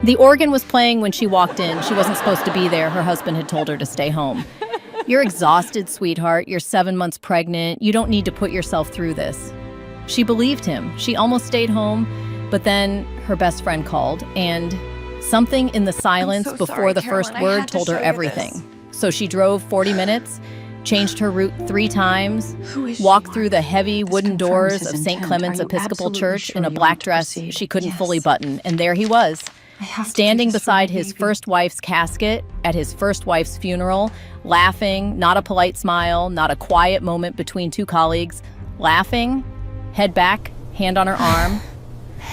The organ was playing when she walked in. She wasn't supposed to be there. Her husband had told her to stay home. You're exhausted, sweetheart. You're 7 months pregnant. You don't need to put yourself through this. She believed him. She almost stayed home, but then her best friend called, and something in the silence so before sorry, the Caroline. first I word had to told her show you everything. this. So she drove 40 minutes, changed her route 3 times, Who is she, walked through Mark? the heavy This wooden confirms doors his of St. intent. Clement's Are you Episcopal absolutely Church sure in a you black want to dress proceed? she couldn't Yes. fully button, and there he was, I have to do standing this for my beside his baby. first wife's casket at his first wife's funeral, laughing, not a polite smile, not a quiet moment between two colleagues, laughing, head back, hand on her arm.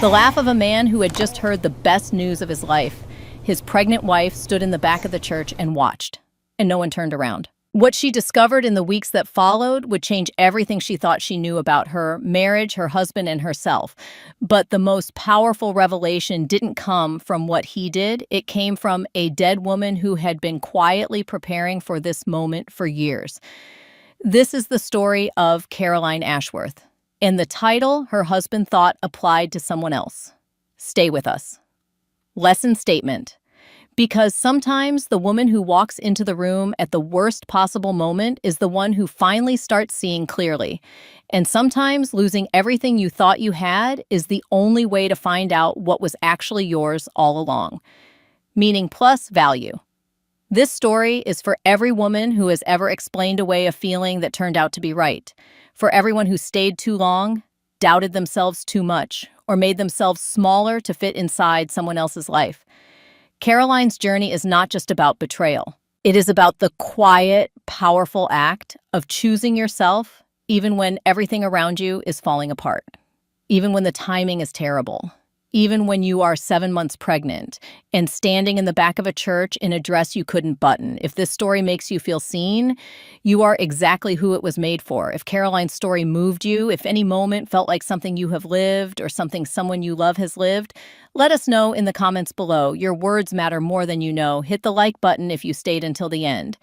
The laugh of a man who had just heard the best news of his life. His pregnant wife stood in the back of the church and watched, and no one turned around. What she discovered in the weeks that followed would change everything she thought she knew about her marriage, her husband, and herself. But the most powerful revelation didn't come from what he did. It came from a dead woman who had been quietly preparing for this moment for years. This is the story of Caroline Ashworth. And the title her husband thought applied to someone else. Stay with us. Lesson statement. Because sometimes the woman who walks into the room at the worst possible moment is the one who finally starts seeing clearly. And sometimes losing everything you thought you had is the only way to find out what was actually yours all along. Meaning plus value. This story is for every woman who has ever explained away a feeling that turned out to be right. For everyone who stayed too long, doubted themselves too much, or made themselves smaller to fit inside someone else's life. Caroline's journey is not just about betrayal. It is about the quiet, powerful act of choosing yourself even when everything around you is falling apart, even when the timing is terrible, even when you are 7 months pregnant and standing in the back of a church in a dress you couldn't button. If this story makes you feel seen, you are exactly who it was made for. If Caroline's story moved you, if any moment felt like something you have lived or something someone you love has lived, let us know in the comments below. Your words matter more than you know. Hit the like button if you stayed until the end.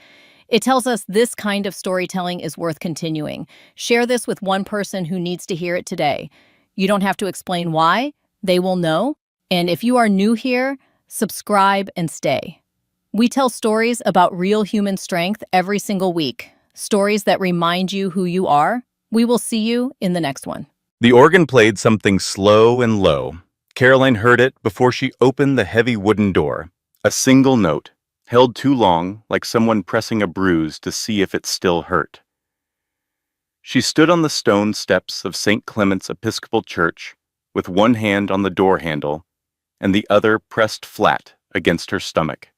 It tells us this kind of storytelling is worth continuing. Share this with one person who needs to hear it today. You don't have to explain why. They will know. And if you are new here, subscribe and stay. We tell stories about real human strength every single week. Stories that remind you who you are. We will see you in the next one. The organ played something slow and low. Caroline heard it before she opened the heavy wooden door. A single note, held too long, like someone pressing a bruise to see if it still hurt. She stood on the stone steps of St. Clement's Episcopal Church, with one hand on the door handle and the other pressed flat against her stomach.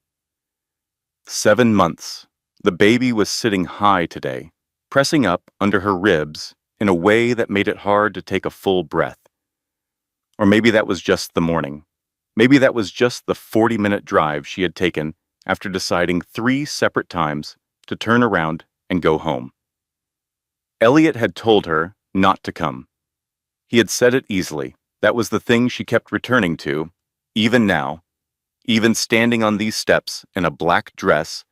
7 months. The baby was sitting high today, pressing up under her ribs in a way that made it hard to take a full breath. Or maybe that was just the morning. Maybe that was just the 40-minute drive she had taken after deciding 3 separate times to turn around and go home. Elliot had told her not to come. He had said it easily. That was the thing she kept returning to, even now. Even standing on these steps in a black dress,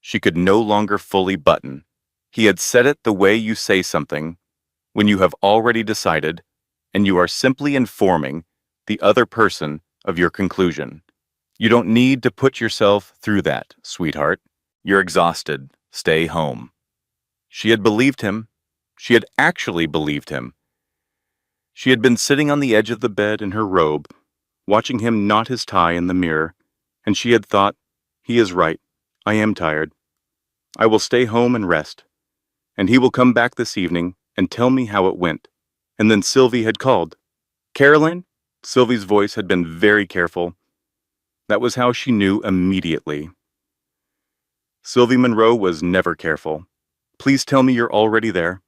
she could no longer fully button. He had said it the way you say something, when you have already decided, and you are simply informing the other person of your conclusion. You don't need to put yourself through that, sweetheart. You're exhausted. Stay home. She had believed him. She had actually believed him. She had been sitting on the edge of the bed in her robe, watching him knot his tie in the mirror, and she had thought, he is right. I am tired. I will stay home and rest. And he will come back this evening and tell me how it went. And then Sylvie had called. Caroline? Sylvie's voice had been very careful. That was how she knew immediately. Sylvie Monroe was never careful. Please tell me you're already there.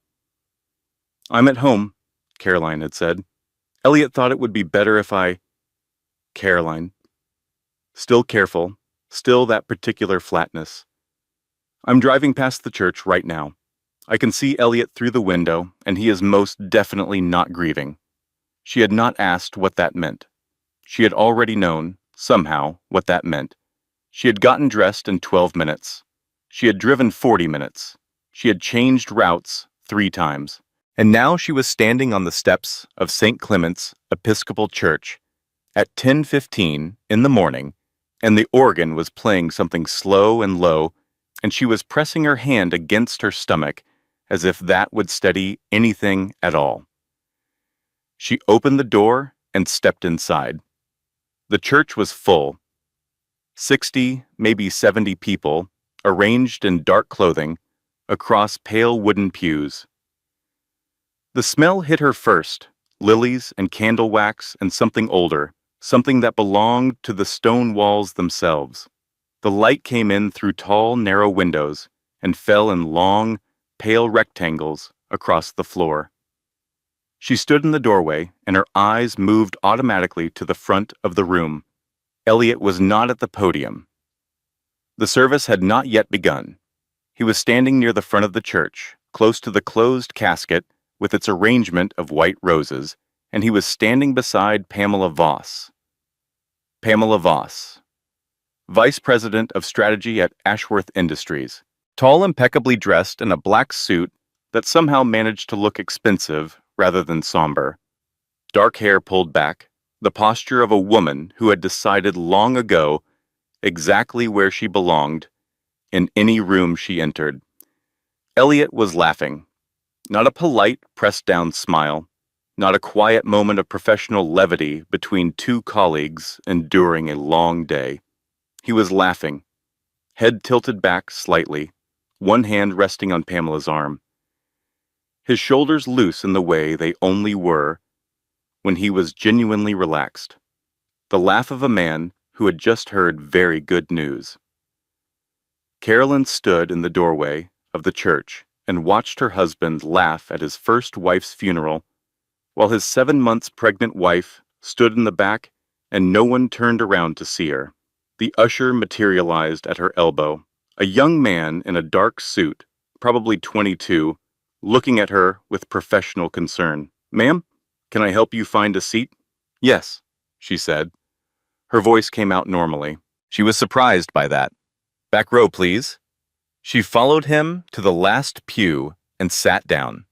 I'm at home, Caroline had said. Elliot thought it would be better if I... Caroline. Still careful, still that particular flatness. I'm driving past the church right now. I can see Elliot through the window, and he is most definitely not grieving. She had not asked what that meant. She had already known, somehow, what that meant. She had gotten dressed in 12 minutes. She had driven 40 minutes. She had changed routes 3 times. And now she was standing on the steps of St. Clement's Episcopal Church, At 10:15 in the morning, and the organ was playing something slow and low, and she was pressing her hand against her stomach as if that would steady anything at all. She opened the door and stepped inside. The church was full. 60, maybe 70 people, arranged in dark clothing, across pale wooden pews. The smell hit her first, lilies and candle wax and something older, something that belonged to the stone walls themselves. The light came in through tall, narrow windows and fell in long, pale rectangles across the floor. She stood in the doorway, and her eyes moved automatically to the front of the room. Elliot was not at the podium. The service had not yet begun. He was standing near the front of the church, close to the closed casket with its arrangement of white roses, and he was standing beside Pamela Voss. Pamela Voss, Vice President of Strategy at Ashworth Industries, tall, impeccably dressed in a black suit that somehow managed to look expensive rather than somber. Dark hair pulled back, the posture of a woman who had decided long ago exactly where she belonged in any room she entered. Elliot was laughing. Not a polite, pressed-down smile, not a quiet moment of professional levity between two colleagues enduring a long day. He was laughing, head tilted back slightly, one hand resting on Pamela's arm. His shoulders loose in the way they only were when he was genuinely relaxed. The laugh of a man who had just heard very good news. Carolyn stood in the doorway of the church and watched her husband laugh at his first wife's funeral, while his 7 months pregnant wife stood in the back and no one turned around to see her. The usher materialized at her elbow, a young man in a dark suit, probably 22, looking at her with professional concern. "Ma'am, can I help you find a seat?" "Yes," she said. Her voice came out normally. She was surprised by that. "Back row, please." She followed him to the last pew and sat down.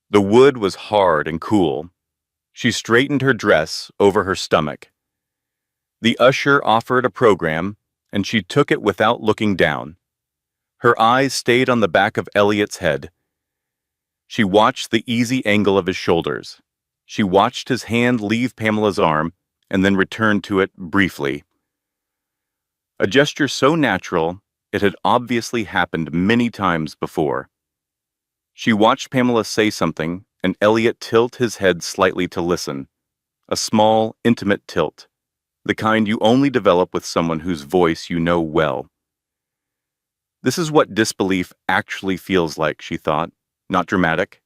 The wood was hard and cool. She straightened her dress over her stomach. The usher offered a program, and she took it without looking down. Her eyes stayed on the back of Elliot's head. She watched the easy angle of his shoulders. She watched his hand leave Pamela's arm and then return to it briefly. A gesture so natural, it had obviously happened many times before. She watched Pamela say something and Elliot tilt his head slightly to listen. A small, intimate tilt, the kind you only develop with someone whose voice you know well. This is what disbelief actually feels like, she thought. Not dramatic,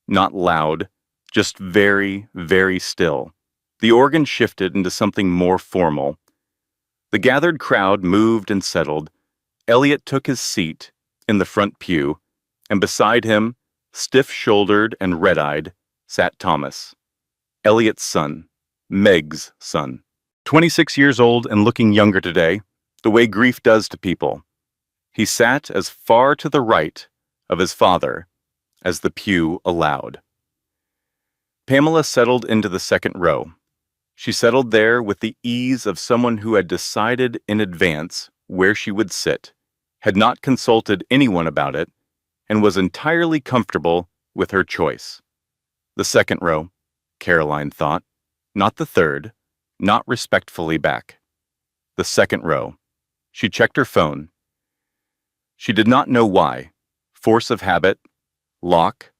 not loud, just very, very still. The organ shifted into something more formal. The gathered crowd moved and settled. Elliot took his seat in the front pew, and beside him, stiff-shouldered and red-eyed, sat Thomas, Elliot's son, Meg's son. 26 years old and looking younger today, the way grief does to people. He sat as far to the right of his father as the pew allowed. Pamela settled into the second row. She settled there with the ease of someone who had decided in advance where she would sit, had not consulted anyone about it, and was entirely comfortable with her choice. The second row, Caroline thought, not the third, not respectfully back. The second row. She checked her phone. She did not know why. Force of habit. Lock.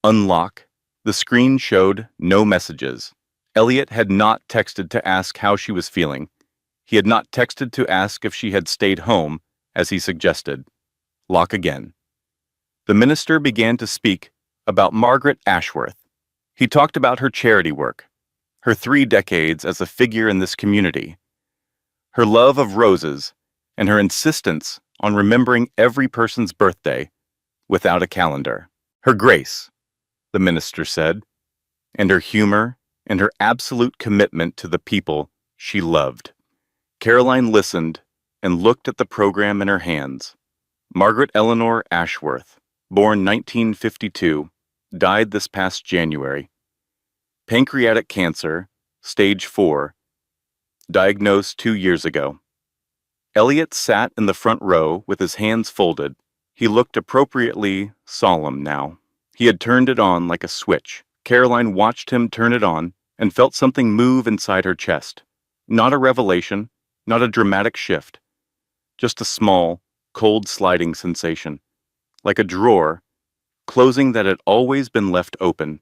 Unlock. The screen showed no messages. Elliot had not texted to ask how she was feeling. He had not texted to ask if she had stayed home, as he suggested. Lock again. The minister began to speak about Margaret Ashworth. He talked about her charity work, her 3 decades as a figure in this community, her love of roses, and her insistence on remembering every person's birthday without a calendar. Her grace, the minister said, and her humor and her absolute commitment to the people she loved. Caroline listened and looked at the program in her hands. Margaret Eleanor Ashworth, born 1952, died this past January. Pancreatic cancer, stage 4, diagnosed 2 years ago. Elliot sat in the front row with his hands folded. He looked appropriately solemn now. He had turned it on like a switch. Caroline watched him turn it on and felt something move inside her chest. Not a revelation, not a dramatic shift, just a small, cold sliding sensation, like a drawer closing that had always been left open.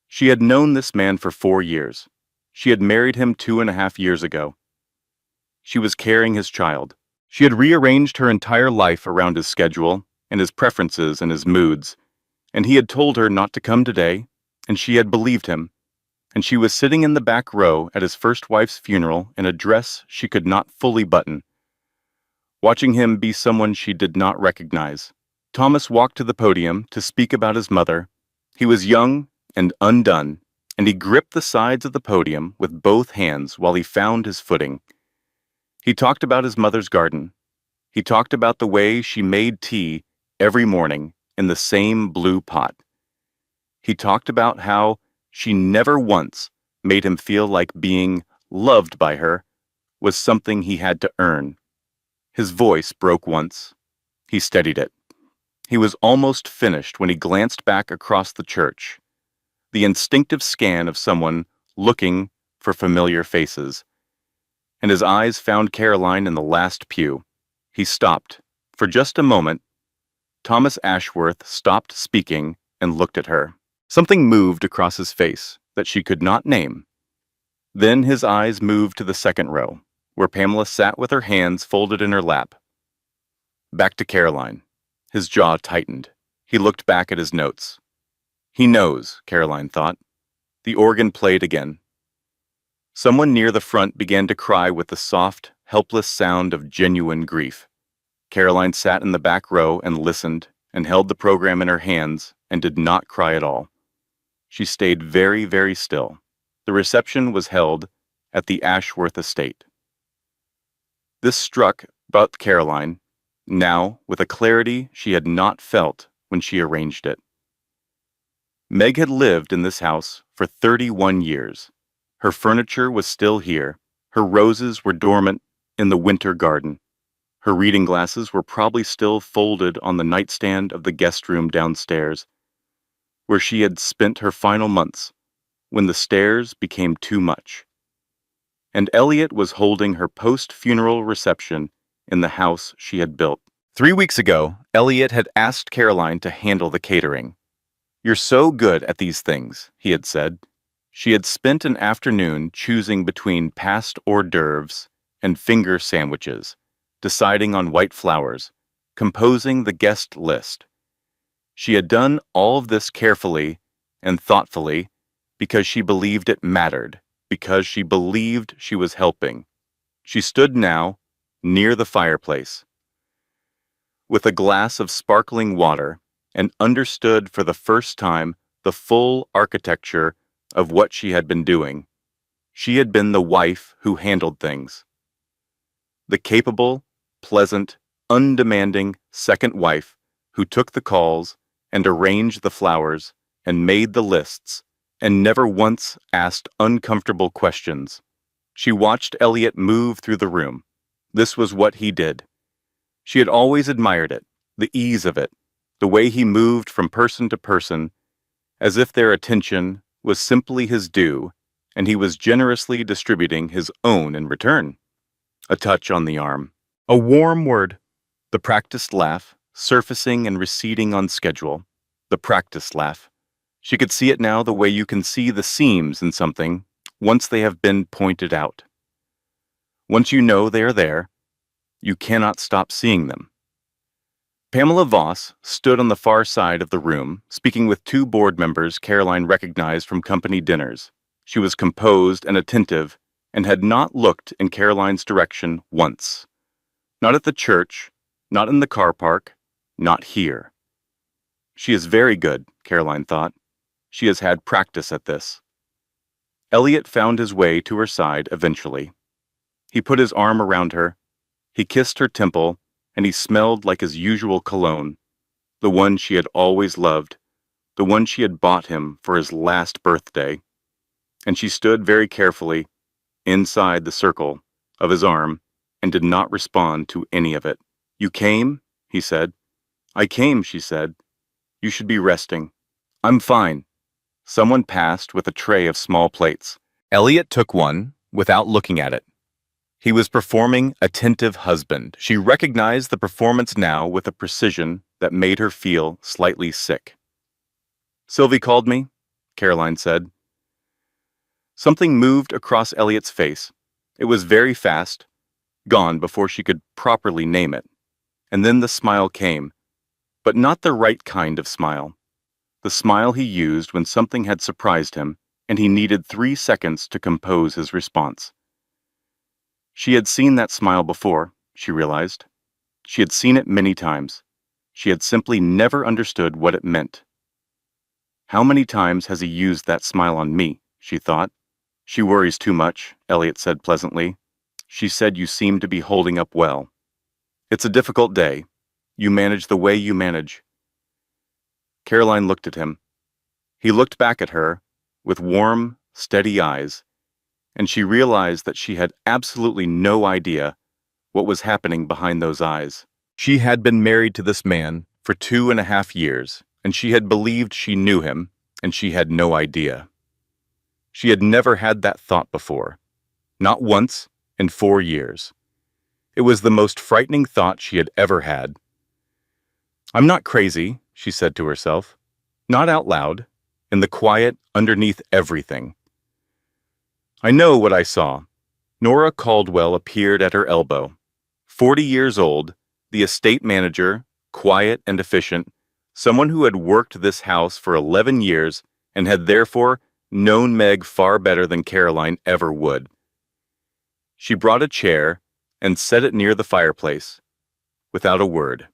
She had known this man for 4 years. She had married him 2.5 years ago. She was carrying his child. She had rearranged her entire life around his schedule and his preferences and his moods, and he had told her not to come today, and she had believed him, and she was sitting in the back row at his first wife's funeral in a dress she could not fully button, watching him be someone she did not recognize. Thomas walked to the podium to speak about his mother. He was young and undone, and he gripped the sides of the podium with both hands while he found his footing. He talked about his mother's garden. He talked about the way she made tea every morning in the same blue pot. He talked about how she never once made him feel like being loved by her was something he had to earn. His voice broke once. He steadied it. He was almost finished when he glanced back across the church, the instinctive scan of someone looking for familiar faces, and his eyes found Caroline in the last pew. He stopped. For just a moment, Thomas Ashworth stopped speaking and looked at her. Something moved across his face that she could not name. Then his eyes moved to the second row, where Pamela sat with her hands folded in her lap. Back to Caroline. His jaw tightened. He looked back at his notes. He knows, Caroline thought. The organ played again. Someone near the front began to cry with the soft, helpless sound of genuine grief. Caroline sat in the back row and listened and held the program in her hands and did not cry at all. She stayed very, very still. The reception was held at the Ashworth estate. This struck about Caroline, now with a clarity she had not felt when she arranged it. Meg had lived in this house for 31 years. Her furniture was still here. Her roses were dormant in the winter garden. Her reading glasses were probably still folded on the nightstand of the guest room downstairs, where she had spent her final months when the stairs became too much. And Elliot was holding her post-funeral reception in the house she had built. 3 weeks ago, Elliot had asked Caroline to handle the catering. "You're so good at these things," he had said. She had spent an afternoon choosing between past hors d'oeuvres and finger sandwiches, deciding on white flowers, composing the guest list. She had done all of this carefully and thoughtfully because she believed it mattered, because she believed she was helping. She stood now near the fireplace with a glass of sparkling water and understood for the first time the full architecture of what she had been doing. She had been the wife who handled things. The capable, pleasant, undemanding second wife who took the calls and arranged the flowers and made the lists and never once asked uncomfortable questions. She watched Elliot move through the room. This was what he did. She had always admired it, the ease of it, the way he moved from person to person, as if their attention was simply his due, and he was generously distributing his own in return. A touch on the arm. A warm word. The practiced laugh, surfacing and receding on schedule. The practiced laugh. She could see it now the way you can see the seams in something once they have been pointed out. Once you know they are there, you cannot stop seeing them. Pamela Voss stood on the far side of the room, speaking with 2 board members Caroline recognized from company dinners. She was composed and attentive and had not looked in Caroline's direction once. Not at the church, not in the car park, not here. She is very good, Caroline thought. She has had practice at this. Elliot found his way to her side eventually. He put his arm around her. He kissed her temple, and he smelled like his usual cologne, the one she had always loved, the one she had bought him for his last birthday. And she stood very carefully, inside the circle of his arm and did not respond to any of it. "You came?" he said. "I came," she said. "You should be resting." "I'm fine." Someone passed with a tray of small plates. Elliot took one without looking at it. He was performing attentive husband. She recognized the performance now with a precision that made her feel slightly sick. "Sylvie called me," Caroline said. Something moved across Elliot's face. It was very fast, gone before she could properly name it. And then the smile came, but not the right kind of smile. The smile he used when something had surprised him, and he needed 3 seconds to compose his response. She had seen that smile before, she realized. She had seen it many times. She had simply never understood what it meant. "How many times has he used that smile on me?" she thought. "She worries too much," Elliot said pleasantly. "She said you seem to be holding up well. It's a difficult day. You manage the way you manage." Caroline looked at him. He looked back at her with warm, steady eyes, and she realized that she had absolutely no idea what was happening behind those eyes. She had been married to this man for 2.5 years, and she had believed she knew him, and she had no idea. She had never had that thought before, not once in 4 years. It was the most frightening thought she had ever had. "I'm not crazy," she said to herself. Not out loud, in the quiet underneath everything. "I know what I saw." Nora Caldwell appeared at her elbow. 40 years old, the estate manager, quiet and efficient, someone who had worked this house for 11 years and had therefore known Meg far better than Caroline ever would. She brought a chair and set it near the fireplace, without a word.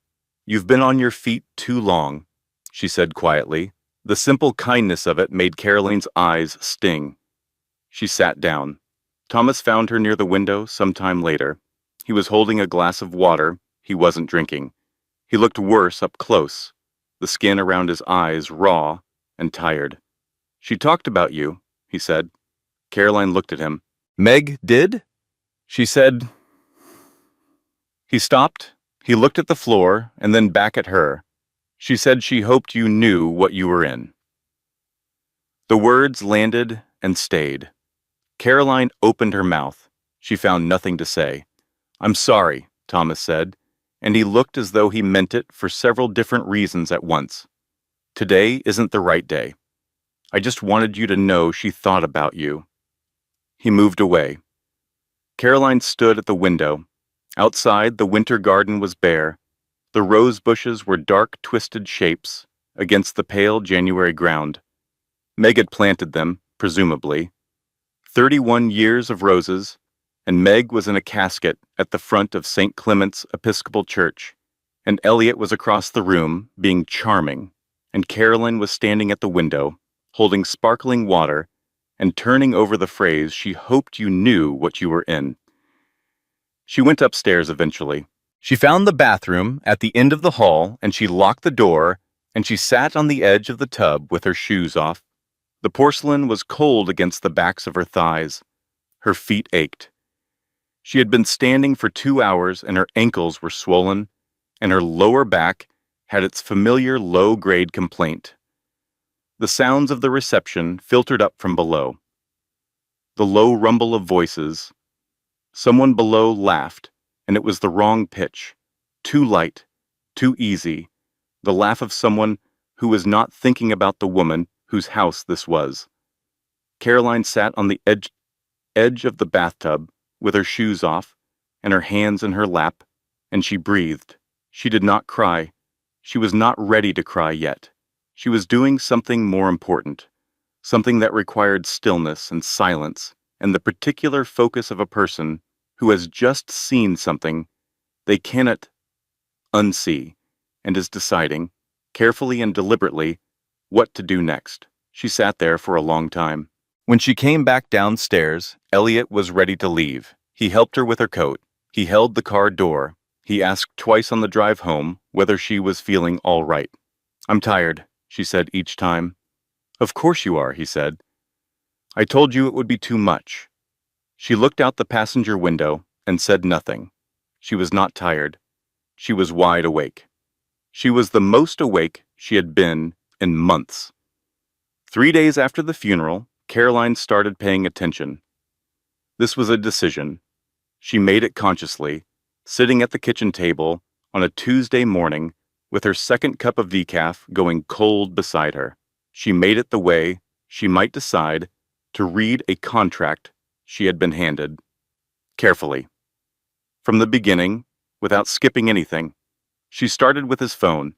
"You've been on your feet too long," she said quietly. The simple kindness of it made Caroline's eyes sting. She sat down. Thomas found her near the window some time later. He was holding a glass of water he wasn't drinking. He looked worse up close, the skin around his eyes raw and tired. "She talked about you," he said. Caroline looked at him. "Meg did?" She said. He stopped. He looked at the floor and then back at her. "She said she hoped you knew what you were in." The words landed and stayed. Caroline opened her mouth. She found nothing to say. "I'm sorry," Thomas said, and he looked as though he meant it for several different reasons at once. "Today isn't the right day. I just wanted you to know she thought about you." He moved away. Caroline stood at the window. Outside, the winter garden was bare. The rose bushes were dark, twisted shapes against the pale January ground. Meg had planted them, presumably. 31 years of roses, and Meg was in a casket at the front of St. Clement's Episcopal Church, and Elliot was across the room, being charming, and Caroline was standing at the window, holding sparkling water, and turning over the phrase, "She hoped you knew what you were in." She went upstairs eventually. She found the bathroom at the end of the hall, and she locked the door, and she sat on the edge of the tub with her shoes off. The porcelain was cold against the backs of her thighs. Her feet ached. She had been standing for 2 hours, and her ankles were swollen, and her lower back had its familiar low-grade complaint. The sounds of the reception filtered up from below. The low rumble of voices. Someone below laughed, and it was the wrong pitch. Too light, too easy. The laugh of someone who was not thinking about the woman whose house this was. Caroline sat on the edge of the bathtub with her shoes off and her hands in her lap, and she breathed. She did not cry. She was not ready to cry yet. She was doing something more important, something that required stillness and silence and the particular focus of a person who has just seen something they cannot unsee and is deciding, carefully and deliberately, what to do next. She sat there for a long time. When she came back downstairs, Elliot was ready to leave. He helped her with her coat. He held the car door. He asked twice on the drive home whether she was feeling all right. "I'm tired," she said each time. "Of course you are," he said. "I told you it would be too much." She looked out the passenger window and said nothing. She was not tired. She was wide awake. She was the most awake she had been in months. 3 days after the funeral, Caroline started paying attention. This was a decision. She made it consciously, sitting at the kitchen table on a Tuesday morning with her second cup of decaf going cold beside her. She made it the way she might decide to read a contract she had been handed. Carefully. From the beginning, without skipping anything, she started with his phone,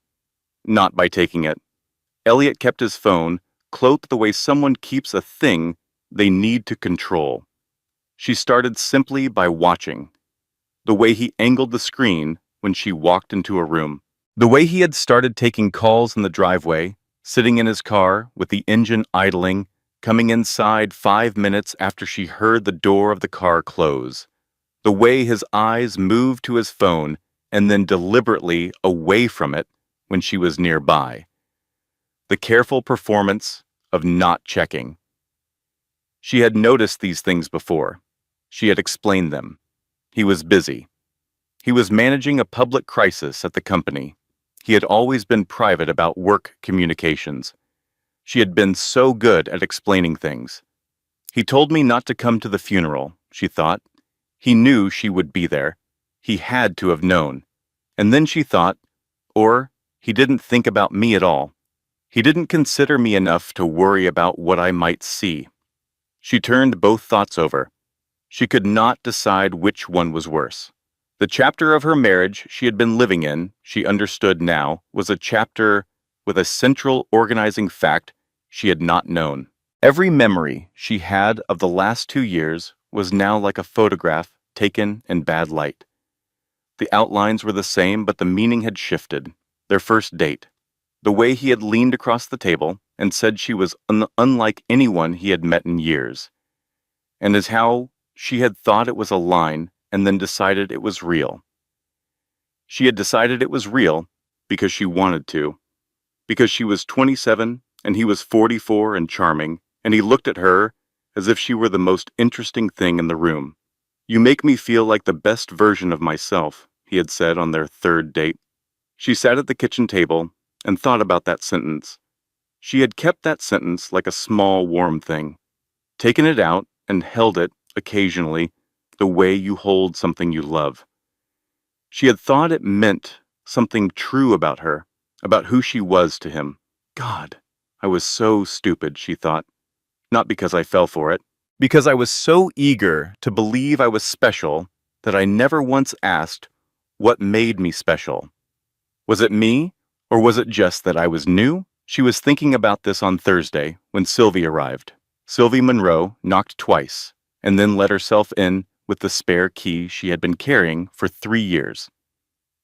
not by taking it. Elliot kept his phone cloaked the way someone keeps a thing they need to control. She started simply by watching. The way he angled the screen when she walked into a room. The way he had started taking calls in the driveway, sitting in his car with the engine idling, coming inside 5 minutes after she heard the door of the car close. The way his eyes moved to his phone and then deliberately away from it when she was nearby. The careful performance of not checking. She had noticed these things before. She had explained them. He was busy. He was managing a public crisis at the company. He had always been private about work communications. She had been so good at explaining things. He told me not to come to the funeral, she thought. He knew she would be there. He had to have known. And then she thought, or he didn't think about me at all. He didn't consider me enough to worry about what I might see. She turned both thoughts over. She could not decide which one was worse. The chapter of her marriage she had been living in, she understood now, was a chapter with a central organizing fact she had not known. Every memory she had of the last 2 years was now like a photograph taken in bad light. The outlines were the same, but the meaning had shifted. Their first date. The way he had leaned across the table and said she was unlike anyone he had met in years. And as how she had thought it was a line and then decided it was real. She had decided it was real because she wanted to. Because she was 27 and he was 44 and charming, and he looked at her as if she were the most interesting thing in the room. "You make me feel like the best version of myself," he had said on their third date. She sat at the kitchen table and thought about that sentence. She had kept that sentence like a small, warm thing, taken it out and held it occasionally the way you hold something you love. She had thought it meant something true about her, about who she was to him. God, I was so stupid, she thought. Not because I fell for it, because I was so eager to believe I was special that I never once asked what made me special. Was it me, or was it just that I was new? She was thinking about this on Thursday when Sylvie arrived. Sylvie Monroe knocked twice and then let herself in with the spare key she had been carrying for 3 years.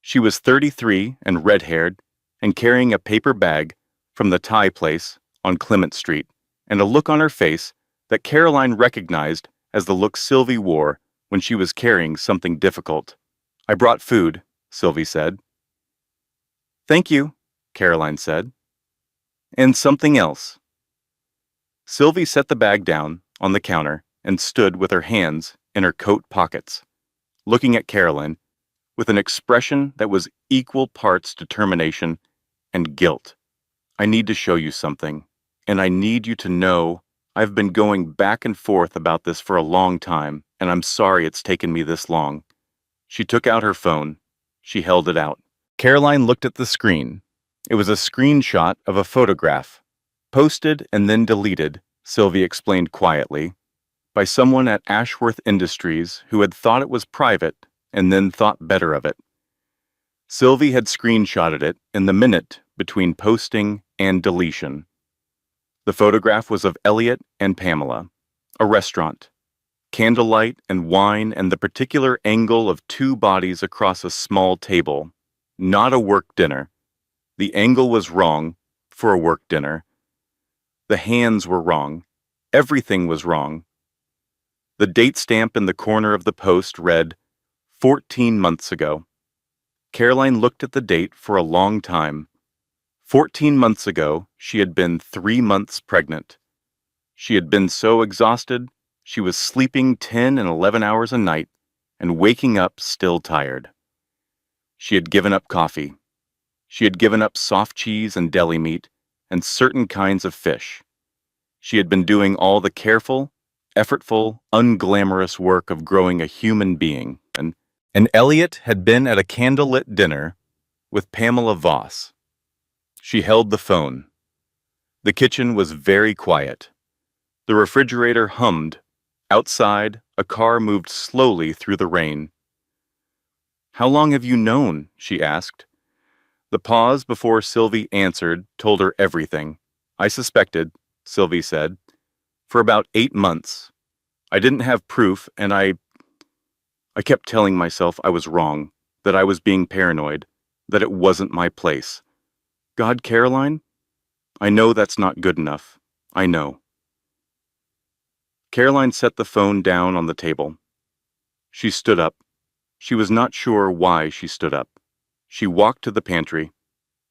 She was 33 and red-haired and carrying a paper bag from the tie place on Clement Street and a look on her face that Caroline recognized as the look Sylvie wore when she was carrying something difficult. "I brought food," Sylvie said. "Thank you," Caroline said. "And something else." Sylvie set the bag down on the counter and stood with her hands in her coat pockets, looking at Caroline with an expression that was equal parts determination and guilt. "I need to show you something, and I need you to know I've been going back and forth about this for a long time, and I'm sorry it's taken me this long." She took out her phone. She held it out. Caroline looked at the screen. It was a screenshot of a photograph. Posted and then deleted, Sylvie explained quietly, by someone at Ashworth Industries who had thought it was private and then thought better of it. Sylvie had screenshotted it in the minute between posting and deletion. The photograph was of Elliot and Pamela, a restaurant, candlelight and wine and the particular angle of 2 bodies across a small table, not a work dinner. The angle was wrong for a work dinner. The hands were wrong. Everything was wrong. The date stamp in the corner of the post read, 14 months ago. Caroline looked at the date for a long time. 14 months ago, she had been 3 months pregnant. She had been so exhausted, She was sleeping 10 and 11 hours a night and waking up still tired. She had given up coffee. She had given up soft cheese and deli meat and certain kinds of fish. She had been doing all the careful, effortful, unglamorous work of growing a human being. And Elliot had been at a candlelit dinner with Pamela Voss. She held the phone. The kitchen was very quiet. The refrigerator hummed. Outside, a car moved slowly through the rain. "How long have you known?" she asked. The pause before Sylvie answered told her everything. "I suspected," Sylvie said, "for about 8 months. I didn't have proof, and I kept telling myself I was wrong, that I was being paranoid, that it wasn't my place. God, Caroline? I know that's not good enough. I know." Caroline set the phone down on the table. She stood up. She was not sure why she stood up. She walked to the pantry.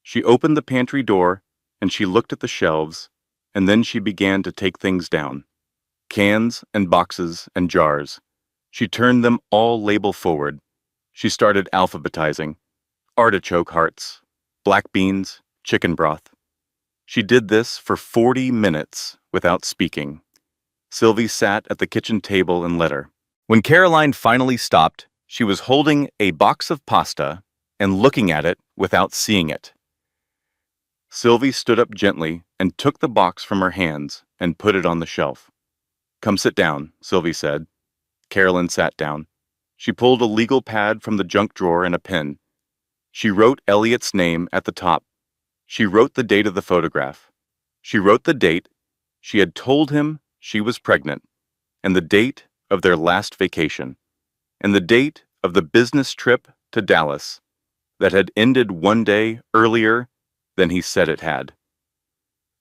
She opened the pantry door, and she looked at the shelves, and then she began to take things down. Cans and boxes and jars. She turned them all label forward. She started alphabetizing. Artichoke hearts, black beans, chicken broth. She did this for 40 minutes without speaking. Sylvie sat at the kitchen table and let her. When Caroline finally stopped, she was holding a box of pasta and looking at it without seeing it. Sylvie stood up gently and took the box from her hands and put it on the shelf. "Come sit down," Sylvie said. Caroline sat down. She pulled a legal pad from the junk drawer and a pen. She wrote Elliot's name at the top. She wrote the date of the photograph. She wrote the date she had told him she was pregnant, and the date of their last vacation, and the date of the business trip to Dallas that had ended one day earlier than he said it had.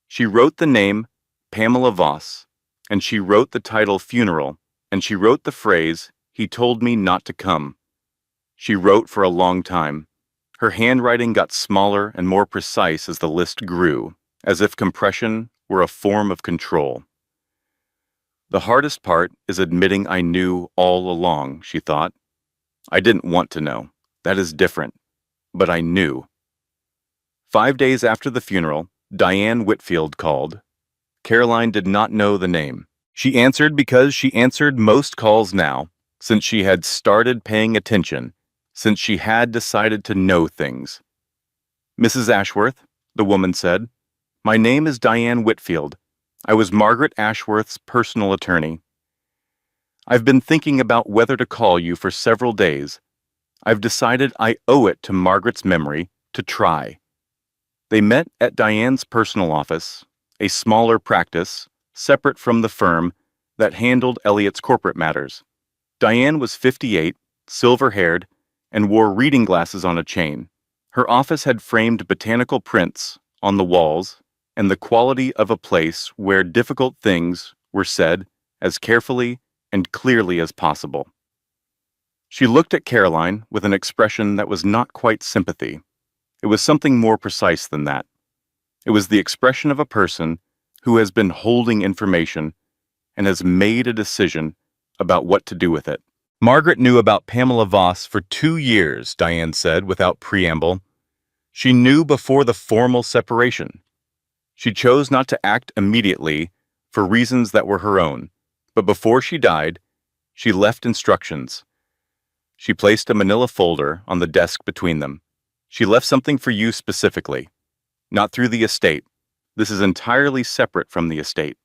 She wrote the name Pamela Voss, and she wrote the title Funeral, and she wrote the phrase, "He told me not to come." She wrote for a long time. Her handwriting got smaller and more precise as the list grew, as if compression were a form of control. "The hardest part is admitting I knew all along," she thought. "I didn't want to know. That is different. But I knew." 5 days after the funeral, Diane Whitfield called. Caroline did not know the name. She answered because she answered most calls now, since she had started paying attention, since she had decided to know things. "Mrs. Ashworth," the woman said, "my name is Diane Whitfield. I was Margaret Ashworth's personal attorney. I've been thinking about whether to call you for several days. I've decided I owe it to Margaret's memory to try." They met at Diane's personal office, a smaller practice, separate from the firm that handled Elliot's corporate matters. Diane was 58, silver-haired, and wore reading glasses on a chain. Her office had framed botanical prints on the walls and the quality of a place where difficult things were said as carefully and clearly as possible. She looked at Caroline with an expression that was not quite sympathy. It was something more precise than that. It was the expression of a person who has been holding information and has made a decision about what to do with it. "Margaret knew about Pamela Voss for 2 years," Diane said without preamble. "She knew before the formal separation. She chose not to act immediately for reasons that were her own, but before she died, she left instructions. She placed a manila folder on the desk between them. She left something for you specifically, not through the estate. This is entirely separate from the estate.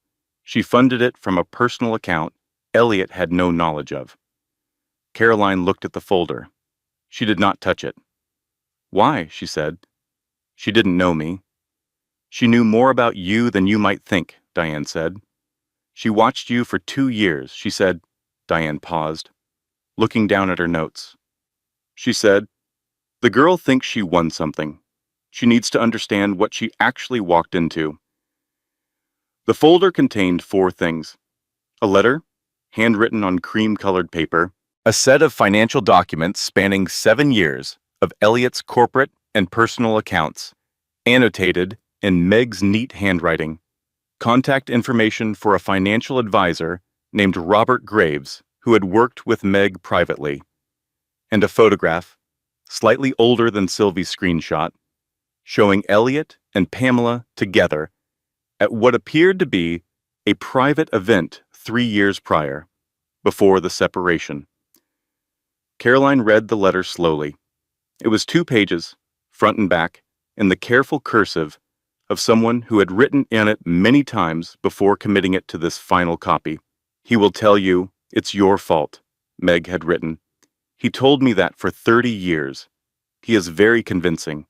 She funded it from a personal account Elliot had no knowledge of." Caroline looked at the folder. She did not touch it. "Why?" she said. "She didn't know me." "She knew more about you than you might think," Diane said. "She watched you for 2 years," she said. Diane paused, looking down at her notes. She said, "The girl thinks she won something. She needs to understand what she actually walked into." The folder contained 4 things: a letter, handwritten on cream-colored paper, a set of financial documents spanning 7 years of Elliot's corporate and personal accounts, annotated in Meg's neat handwriting, contact information for a financial advisor named Robert Graves, who had worked with Meg privately, and a photograph, slightly older than Sylvie's screenshot, showing Elliot and Pamela together at what appeared to be a private event 3 years prior, before the separation. Caroline read the letter slowly. It was 2 pages, front and back, in the careful cursive of someone who had written in it many times before committing it to this final copy. "He will tell you it's your fault," Meg had written. "He told me that for 30 years. He is very convincing.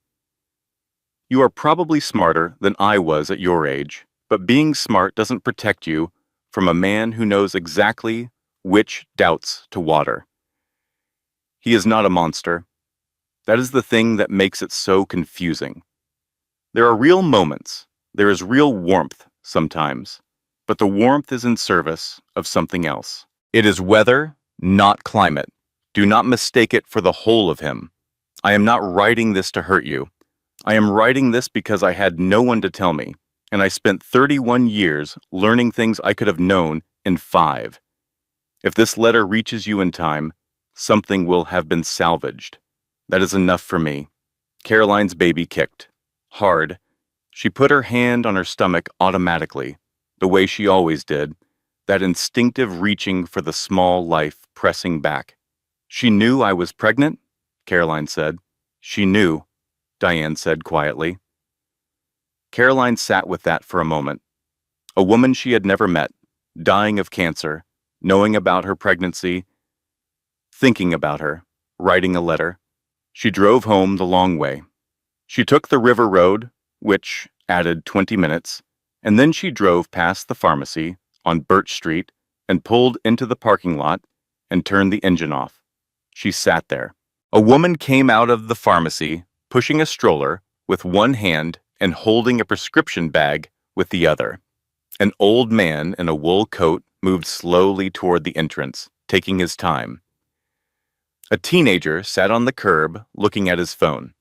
You are probably smarter than I was at your age, but being smart doesn't protect you from a man who knows exactly which doubts to water. He is not a monster. That is the thing that makes it so confusing. There are real moments, there is real warmth sometimes, but the warmth is in service of something else. It is weather, not climate. Do not mistake it for the whole of him. I am not writing this to hurt you. I am writing this because I had no one to tell me, and I spent 31 years learning things I could have known in 5. If this letter reaches you in time, something will have been salvaged. That is enough for me." Caroline's baby kicked. Hard. She put her hand on her stomach automatically, the way she always did, that instinctive reaching for the small life pressing back. "She knew I was pregnant?" Caroline said. "She knew," Diane said quietly. Caroline sat with that for a moment. A woman she had never met, dying of cancer, knowing about her pregnancy, thinking about her, writing a letter. She drove home the long way. She took the river road, which added 20 minutes, and then she drove past the pharmacy on Birch Street and pulled into the parking lot and turned the engine off. She sat there. A woman came out of the pharmacy, pushing a stroller with one hand and holding a prescription bag with the other. An old man in a wool coat moved slowly toward the entrance, taking his time. A teenager sat on the curb looking at his phone.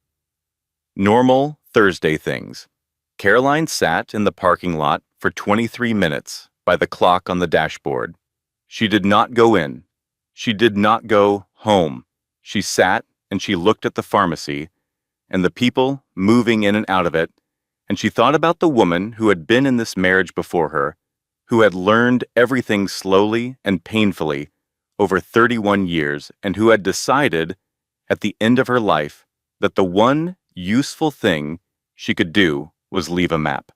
Normal Thursday things. Caroline sat in the parking lot for 23 minutes by the clock on the dashboard. She did not go in. She did not go home. She sat and she looked at the pharmacy and the people moving in and out of it, and she thought about the woman who had been in this marriage before her, who had learned everything slowly and painfully over 31 years, and who had decided at the end of her life that the one useful thing she could do was leave a map.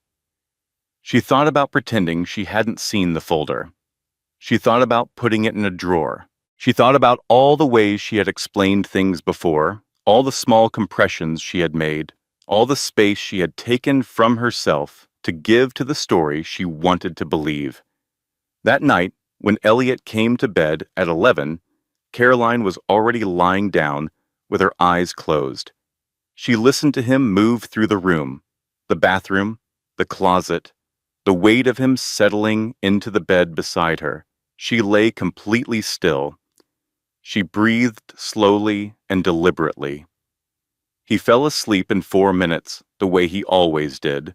She thought about pretending she hadn't seen the folder. She thought about putting it in a drawer. She thought about all the ways she had explained things before, all the small compressions she had made, all the space she had taken from herself to give to the story she wanted to believe. That night, when Elliot came to bed at 11, Caroline was already lying down with her eyes closed. She listened to him move through the room, the bathroom, the closet, the weight of him settling into the bed beside her. She lay completely still. She breathed slowly and deliberately. He fell asleep in 4 minutes, the way he always did.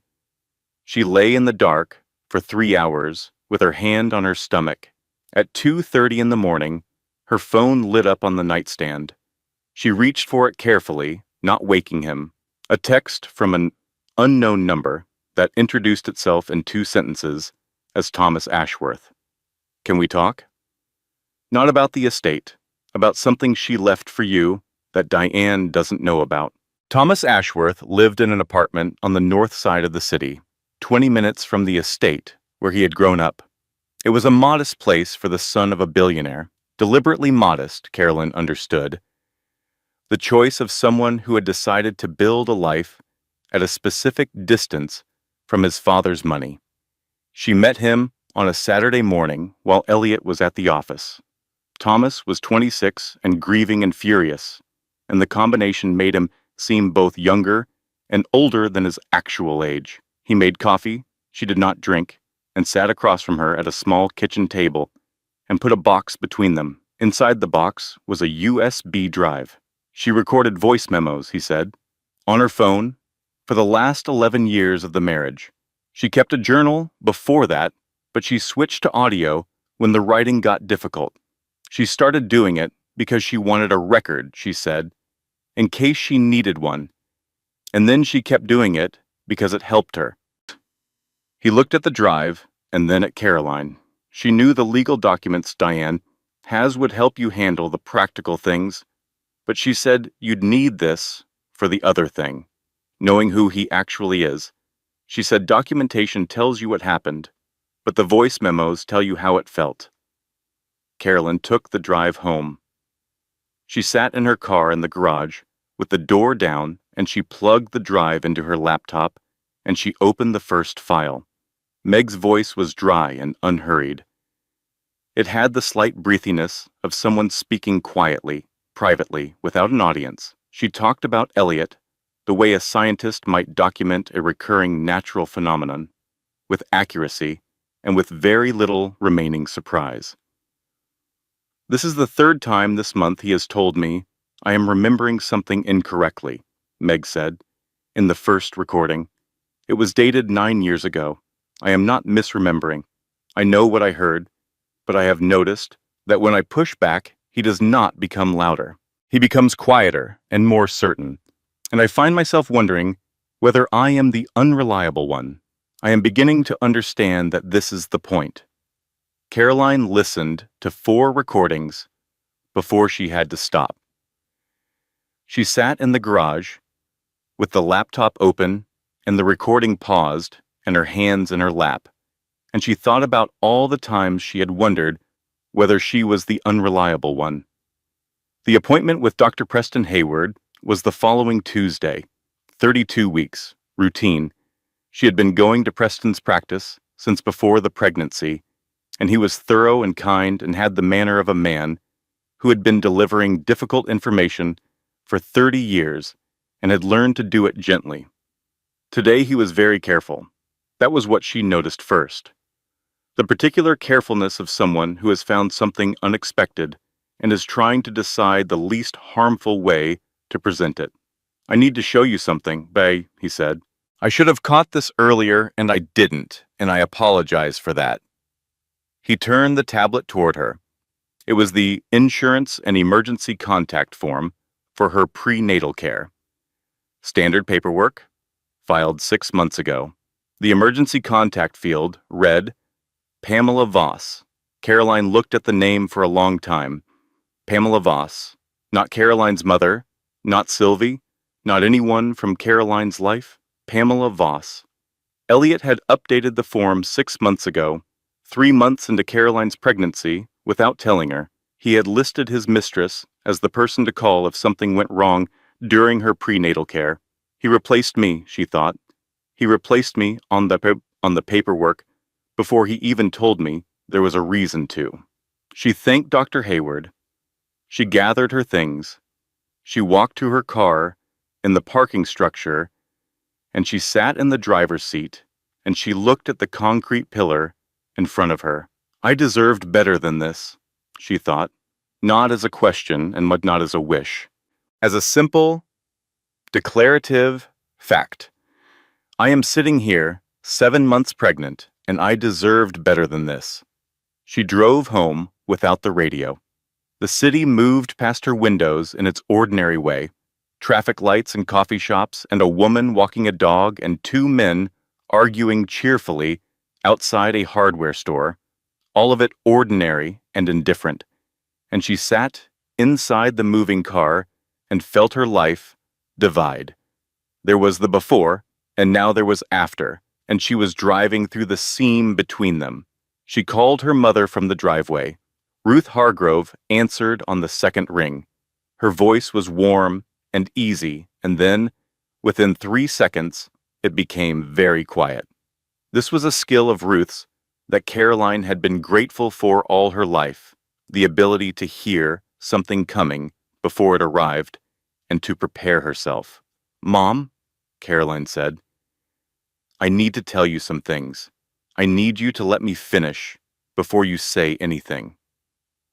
She lay in the dark for 3 hours with her hand on her stomach. At 2:30 in the morning, her phone lit up on the nightstand. She reached for it carefully, not waking him. A text from an unknown number that introduced itself in 2 sentences as Thomas Ashworth. "Can we talk?" "Not about the estate, about something she left for you that Diane doesn't know about." Thomas Ashworth lived in an apartment on the north side of the city, 20 minutes from the estate where he had grown up. It was a modest place for the son of a billionaire, deliberately modest, Caroline understood. The choice of someone who had decided to build a life at a specific distance from his father's money. She met him on a Saturday morning while Elliot was at the office. Thomas was 26 and grieving and furious, and the combination made him seem both younger and older than his actual age. He made coffee she did not drink and sat across from her at a small kitchen table and put a box between them. Inside the box was a USB drive. She recorded voice memos, he said, on her phone for the last 11 years of the marriage. She kept a journal before that, but she switched to audio when the writing got difficult. She started doing it because she wanted a record, she said, in case she needed one, and then she kept doing it because it helped her. He looked at the drive and then at Caroline. She knew the legal documents, Diane, has would help you handle the practical things, but she said you'd need this for the other thing, knowing who he actually is. She said documentation tells you what happened, but the voice memos tell you how it felt. Carolyn took the drive home. She sat in her car in the garage with the door down, and she plugged the drive into her laptop, and she opened the first file. Meg's voice was dry and unhurried. It had the slight breathiness of someone speaking quietly, privately, without an audience. She talked about Elliot, the way a scientist might document a recurring natural phenomenon, with accuracy and with very little remaining surprise. This is the third time this month he has told me I am remembering something incorrectly, Meg said, in the first recording. It was dated 9 years ago. I am not misremembering. I know what I heard, but I have noticed that when I push back, he does not become louder. He becomes quieter and more certain, and I find myself wondering whether I am the unreliable one. I am beginning to understand that this is the point. Caroline listened to 4 recordings before she had to stop. She sat in the garage with the laptop open and the recording paused and her hands in her lap, and she thought about all the times she had wondered whether she was the unreliable one. The appointment with Dr. Preston Hayward was the following Tuesday, 32 weeks, routine. She had been going to Preston's practice since before the pregnancy, and he was thorough and kind and had the manner of a man who had been delivering difficult information for 30 years and had learned to do it gently. Today he was very careful. That was what she noticed first. The particular carefulness of someone who has found something unexpected and is trying to decide the least harmful way to present it. I need to show you something, Bay, he said. I should have caught this earlier and I didn't, and I apologize for that. He turned the tablet toward her. It was the insurance and emergency contact form for her prenatal care. Standard paperwork, filed 6 months ago. The emergency contact field read, Pamela Voss. Caroline looked at the name for a long time. Pamela Voss. Not Caroline's mother, not Sylvie, not anyone from Caroline's life. Pamela Voss. Elliot had updated the form 6 months ago. 3 months into Caroline's pregnancy, without telling her, he had listed his mistress as the person to call if something went wrong during her prenatal care. He replaced me, she thought. He replaced me on the paperwork before he even told me there was a reason to. She thanked Dr. Hayward. She gathered her things. She walked to her car in the parking structure, and she sat in the driver's seat, and she looked at the concrete pillar in front of her. I deserved better than this, she thought, not as a question and not as a wish, as a simple, declarative fact. I am sitting here, 7 months pregnant, and I deserved better than this. She drove home without the radio. The city moved past her windows in its ordinary way. Traffic lights and coffee shops, and a woman walking a dog, and 2 men arguing cheerfully outside a hardware store, all of it ordinary and indifferent. And she sat inside the moving car and felt her life divide. There was the before, and now there was after, and she was driving through the seam between them. She called her mother from the driveway. Ruth Hargrove answered on the second ring. Her voice was warm and easy, and then, within 3 seconds, it became very quiet. This was a skill of Ruth's that Caroline had been grateful for all her life, the ability to hear something coming before it arrived and to prepare herself. Mom, Caroline said, I need to tell you some things. I need you to let me finish before you say anything.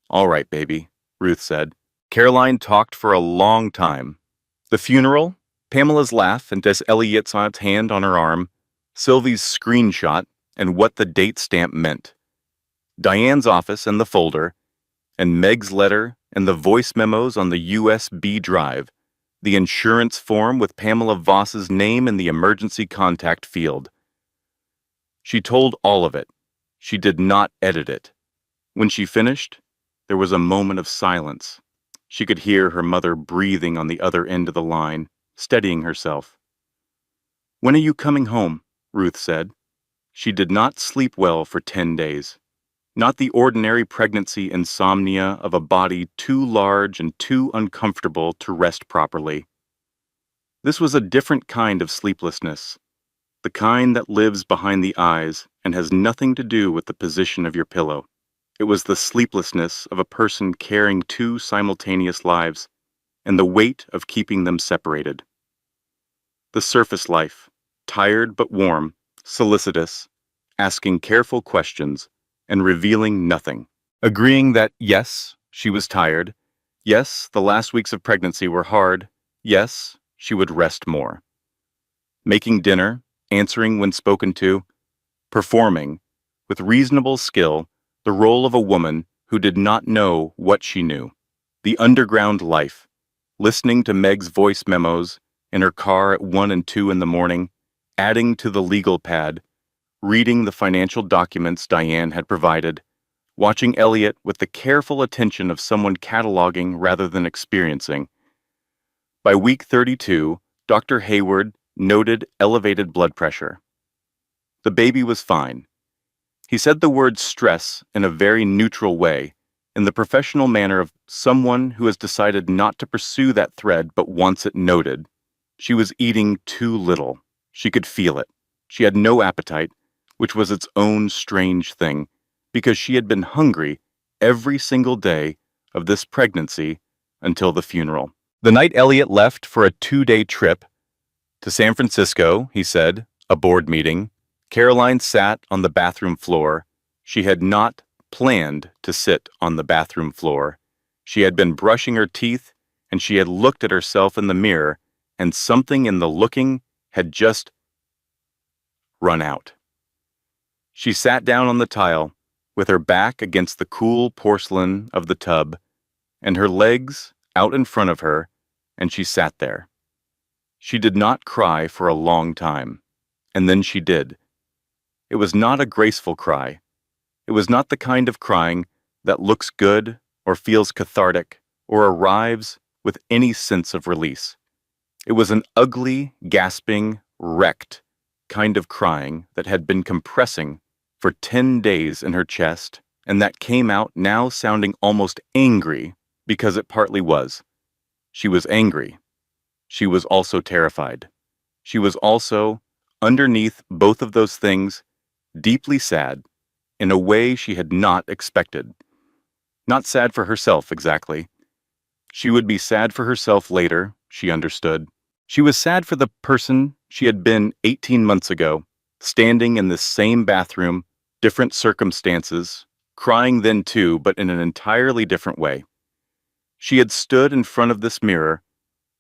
All right, baby, Ruth said. Caroline talked for a long time. The funeral, Pamela's laugh and Des Elliott's hand on her arm, Sylvie's screenshot, and what the date stamp meant. Diane's office and the folder, and Meg's letter and the voice memos on the USB drive, the insurance form with Pamela Voss's name in the emergency contact field. She told all of it. She did not edit it. When she finished, there was a moment of silence. She could hear her mother breathing on the other end of the line, steadying herself. "When are you coming home?" Ruth said. She did not sleep well for 10 days. Not the ordinary pregnancy insomnia of a body too large and too uncomfortable to rest properly. This was a different kind of sleeplessness, the kind that lives behind the eyes and has nothing to do with the position of your pillow. It was the sleeplessness of a person carrying two simultaneous lives and the weight of keeping them separated. The surface life, tired but warm, solicitous, asking careful questions, and revealing nothing. Agreeing that, yes, she was tired. Yes, the last weeks of pregnancy were hard. Yes, she would rest more. Making dinner, answering when spoken to, performing, with reasonable skill, the role of a woman who did not know what she knew. The underground life, listening to Meg's voice memos in her car at 1 and 2 in the morning, adding to the legal pad, reading the financial documents Diane had provided, watching Elliot with the careful attention of someone cataloging rather than experiencing. By week 32, Dr. Hayward noted elevated blood pressure. The baby was fine. He said the word stress in a very neutral way, in the professional manner of someone who has decided not to pursue that thread but wants it noted. She was eating too little. She could feel it. She had no appetite, which was its own strange thing, because she had been hungry every single day of this pregnancy until the funeral. The night Elliot left for a 2-day trip to San Francisco, he said, a board meeting, Caroline sat on the bathroom floor. She had not planned to sit on the bathroom floor. She had been brushing her teeth, and she had looked at herself in the mirror, and something in the looking had just run out. She sat down on the tile, with her back against the cool porcelain of the tub, and her legs out in front of her, and she sat there. She did not cry for a long time, and then she did. It was not a graceful cry. It was not the kind of crying that looks good or feels cathartic or arrives with any sense of release. It was an ugly, gasping, wrecked kind of crying that had been compressing for 10 days in her chest, and that came out now sounding almost angry because it partly was. She was angry. She was also terrified. She was also, underneath both of those things, deeply sad in a way she had not expected. Not sad for herself, exactly. She would be sad for herself later, she understood. She was sad for the person she had been 18 months ago, standing in this same bathroom, different circumstances, crying then too, but in an entirely different way. She had stood in front of this mirror,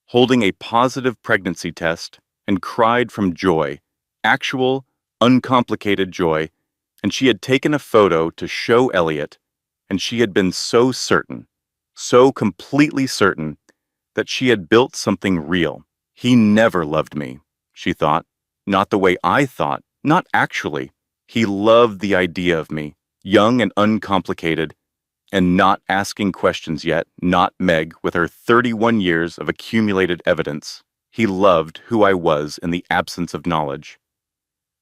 holding a positive pregnancy test, and cried from joy, actual, uncomplicated joy, and she had taken a photo to show Elliot, and she had been so certain, so completely certain, that she had built something real. He never loved me, she thought. Not the way I thought, not actually. He loved the idea of me, young and uncomplicated, and not asking questions yet, not Meg with her 31 years of accumulated evidence. He loved who I was in the absence of knowledge.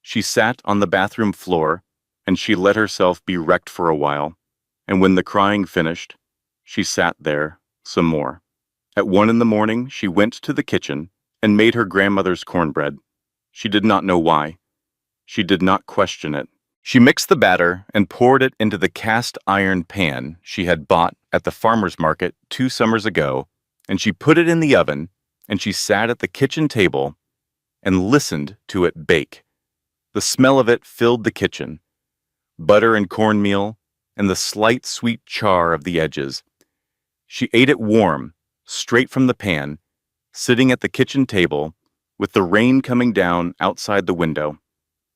She sat on the bathroom floor, and she let herself be wrecked for a while, and when the crying finished, she sat there some more. At 1 in the morning, she went to the kitchen and made her grandmother's cornbread. She did not know why. She did not question it. She mixed the batter and poured it into the cast iron pan she had bought at the farmer's market 2 summers ago, and she put it in the oven, and she sat at the kitchen table and listened to it bake. The smell of it filled the kitchen. Butter and cornmeal, and the slight sweet char of the edges. She ate it warm, straight from the pan, sitting at the kitchen table, with the rain coming down outside the window.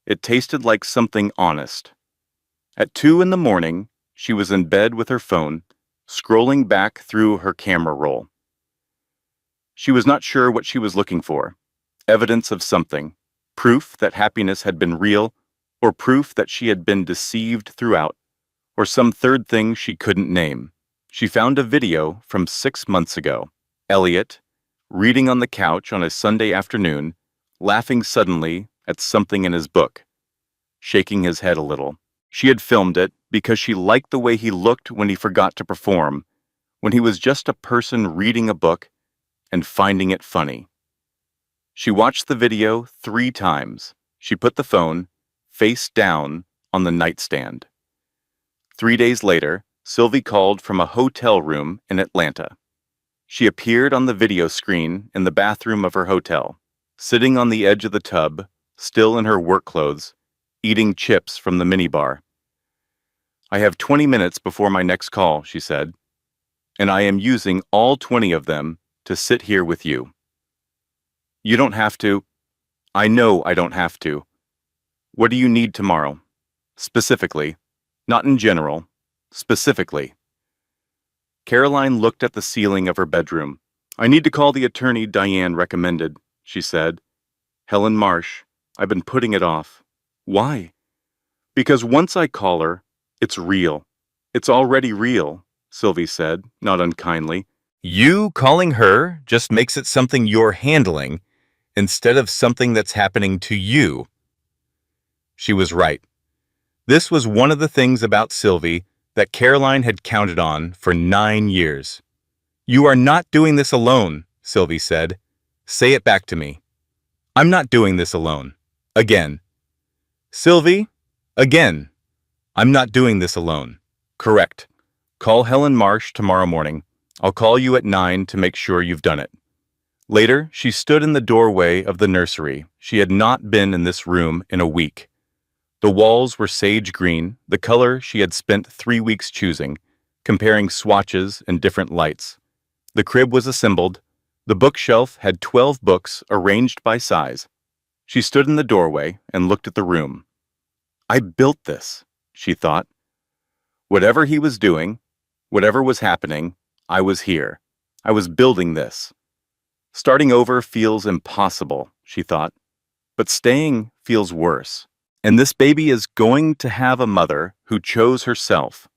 It tasted like something honest. At 2 in the morning, She was in bed with her phone, scrolling back through her camera roll. She was not sure what she was looking for. Evidence of something. Proof that happiness had been real, or proof that she had been deceived throughout, or some third thing she couldn't name. She found a video from 6 months ago. Elliot, reading on the couch on a Sunday afternoon, laughing suddenly at something in his book, shaking his head a little. She had filmed it because she liked the way he looked when he forgot to perform, when he was just a person reading a book and finding it funny. She watched the video 3 times. She put the phone face down on the nightstand. 3 days later, Sylvie called from a hotel room in Atlanta. She appeared on the video screen in the bathroom of her hotel, sitting on the edge of the tub, still in her work clothes, eating chips from the minibar. "I have 20 minutes before my next call," she said, "and I am using all 20 of them to sit here with you." "You don't have to." "I know I don't have to." "What do you need tomorrow?" "Specifically. Not in general. Specifically." Caroline looked at the ceiling of her bedroom. "I need to call the attorney Diane recommended," she said. "Helen Marsh. I've been putting it off." "Why?" "Because once I call her, it's real." "It's already real," Sylvie said, not unkindly. "You calling her just makes it something you're handling instead of something that's happening to you." She was right. This was one of the things about Sylvie that Caroline had counted on for 9 years. "You are not doing this alone," Sylvie said. "Say it back to me." "I'm not doing this alone." Again. "Sylvie, again. I'm not doing this alone." "Correct. Call Helen Marsh tomorrow morning. I'll call you at 9 to make sure you've done it." Later, she stood in the doorway of the nursery. She had not been in this room in a week. The walls were sage green, the color she had spent 3 weeks choosing, comparing swatches and different lights. The crib was assembled. The bookshelf had 12 books arranged by size. She stood in the doorway and looked at the room. "I built this," she thought. Whatever he was doing, whatever was happening, I was here. I was building this. Starting over feels impossible, she thought, but staying feels worse. And this baby is going to have a mother who chose herself.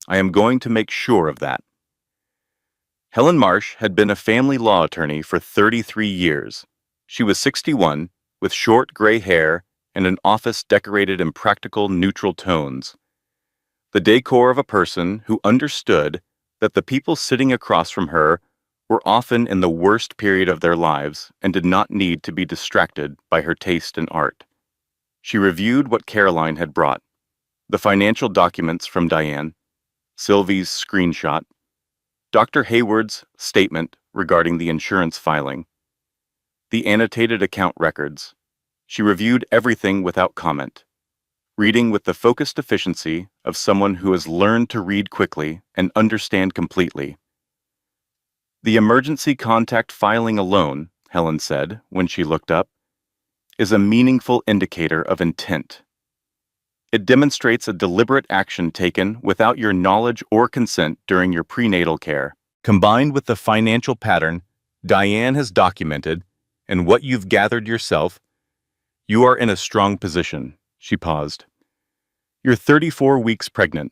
I am going to make sure of that. Helen Marsh had been a family law attorney for 33 years. She was 61, with short gray hair and an office decorated in practical neutral tones. The decor of a person who understood that the people sitting across from her were often in the worst period of their lives and did not need to be distracted by her taste in art. She reviewed what Caroline had brought: the financial documents from Diane, Sylvie's screenshot, Dr. Hayward's statement regarding the insurance filing, the annotated account records. She reviewed everything without comment, reading with the focused efficiency of someone who has learned to read quickly and understand completely. "The emergency contact filing alone," Helen said when she looked up, "is a meaningful indicator of intent. It demonstrates a deliberate action taken without your knowledge or consent during your prenatal care. Combined with the financial pattern Diane has documented and what you've gathered yourself, you are in a strong position." She paused. "You're 34 weeks pregnant.